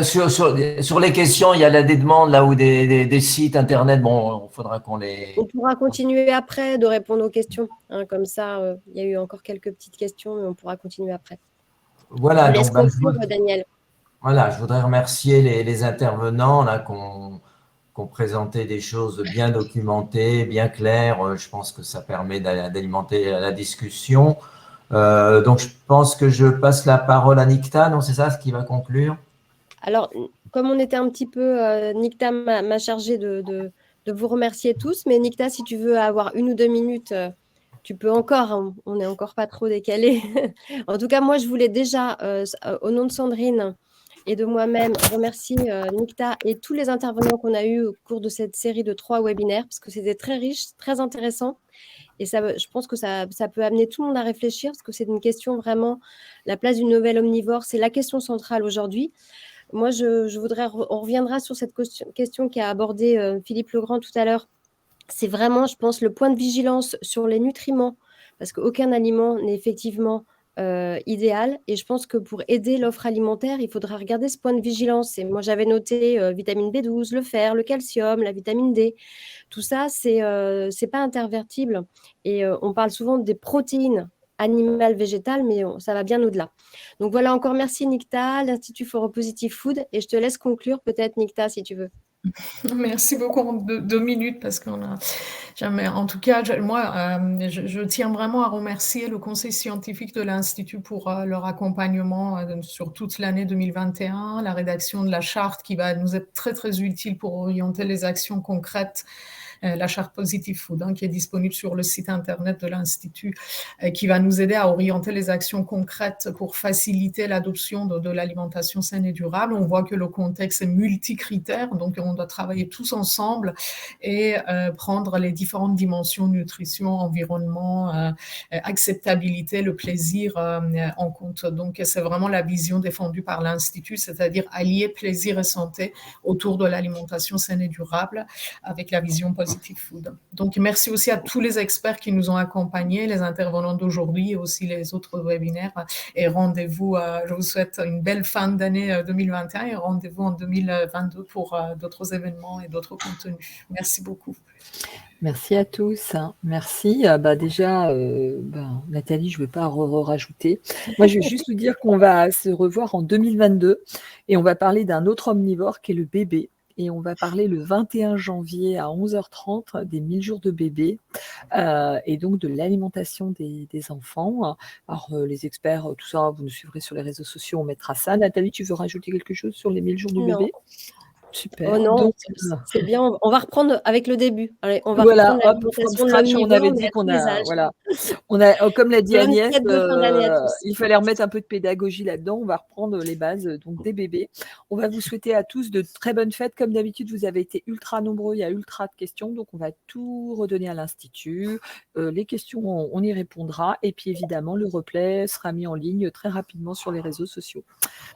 sur les questions, il y a des demandes là ou des sites internet. Bon, il faudra qu'on les. On pourra continuer après de répondre aux questions. Hein, comme ça, il y a eu encore quelques petites questions, mais on pourra continuer après. Voilà. Je laisse Donc, conclure, Daniel. Voilà, je voudrais remercier les intervenants là qu'on présenté des choses bien documentées, bien claires. Je pense que ça permet d'alimenter la discussion. Donc, je pense que je passe la parole à Nikta, non, c'est ça ce qui va conclure? Alors, comme on était un petit peu, Nikta m'a chargé de vous remercier tous, mais Nikta, si tu veux avoir 1 ou 2 minutes, tu peux encore, hein, on n'est encore pas trop décalé. En tout cas, moi, je voulais déjà, au nom de Sandrine et de moi-même, remercier Nikta et tous les intervenants qu'on a eus au cours de cette série de 3 webinaires, parce que c'était très riche, très intéressant. Et ça, je pense que ça peut amener tout le monde à réfléchir, parce que c'est une question vraiment, la place du nouvel omnivore, c'est la question centrale aujourd'hui. Moi, je voudrais, on reviendra sur cette question qu'a abordée Philippe Legrand tout à l'heure c'est vraiment, je pense, le point de vigilance sur les nutriments, parce qu'aucun aliment n'est effectivement idéal. Et je pense que pour aider l'offre alimentaire, il faudra regarder ce point de vigilance. Et moi, j'avais noté vitamine B12, le fer, le calcium, la vitamine D. Tout ça, c'est pas intervertible. Et on parle souvent des protéines animales, végétales, mais ça va bien au-delà. Donc voilà, encore merci Nikta, l'Institut for Positive Food. Et je te laisse conclure peut-être, Nikta, si tu veux. Merci beaucoup. 2 minutes parce qu'on a jamais. En tout cas, je tiens vraiment à remercier le conseil scientifique de l'Institut pour leur accompagnement sur toute l'année 2021, la rédaction de la charte qui va nous être très très utile pour orienter les actions concrètes. La charte Positive Food, qui est disponible sur le site internet de l'Institut, qui va nous aider à orienter les actions concrètes pour faciliter l'adoption de l'alimentation saine et durable. On voit que le contexte est multicritère, donc on doit travailler tous ensemble et prendre les différentes dimensions nutrition, environnement, acceptabilité, le plaisir en compte. Donc c'est vraiment la vision défendue par l'Institut, c'est-à-dire allier plaisir et santé autour de l'alimentation saine et durable avec la vision Positive Food. Donc, merci aussi à tous les experts qui nous ont accompagnés, les intervenants d'aujourd'hui et aussi les autres webinaires. Et rendez-vous, je vous souhaite une belle fin d'année 2021 et rendez-vous en 2022 pour d'autres événements et d'autres contenus. Merci beaucoup. Merci à tous. Merci. Déjà, Nathalie, je ne vais pas rajouter. Moi, je vais juste vous dire qu'on va se revoir en 2022 et on va parler d'un autre omnivore qui est le bébé. Et on va parler le 21 janvier à 11h30 des 1000 jours de bébé et donc de l'alimentation des enfants. Alors, les experts, tout ça, vous nous suivrez sur les réseaux sociaux, on mettra ça. Nathalie, tu veux rajouter quelque chose sur les 1000 jours de bébé? Super. Oh non, donc, c'est bien. On va reprendre avec le début. Allez, on va reprendre l'alimentation de l'omnivore. On avait dit qu'on a, comme l'a dit Agnès, il fallait remettre un peu de pédagogie là-dedans. On va reprendre les bases donc des bébés. On va vous souhaiter à tous de très bonnes fêtes. Comme d'habitude, vous avez été ultra nombreux. Il y a ultra de questions, donc on va tout redonner à l'Institut. Les questions, on y répondra. Et puis évidemment, le replay sera mis en ligne très rapidement sur les réseaux sociaux.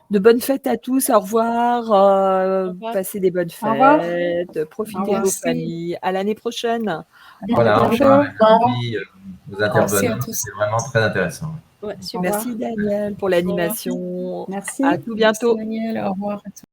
De bonnes fêtes à tous. Au revoir. Passez des bonnes fêtes, profitez de vos familles. À l'année prochaine. Voilà, vous intervenez, c'est vraiment très intéressant. Ouais, merci Daniel pour l'animation. Merci. À tout bientôt. Merci Daniel, au revoir à tous.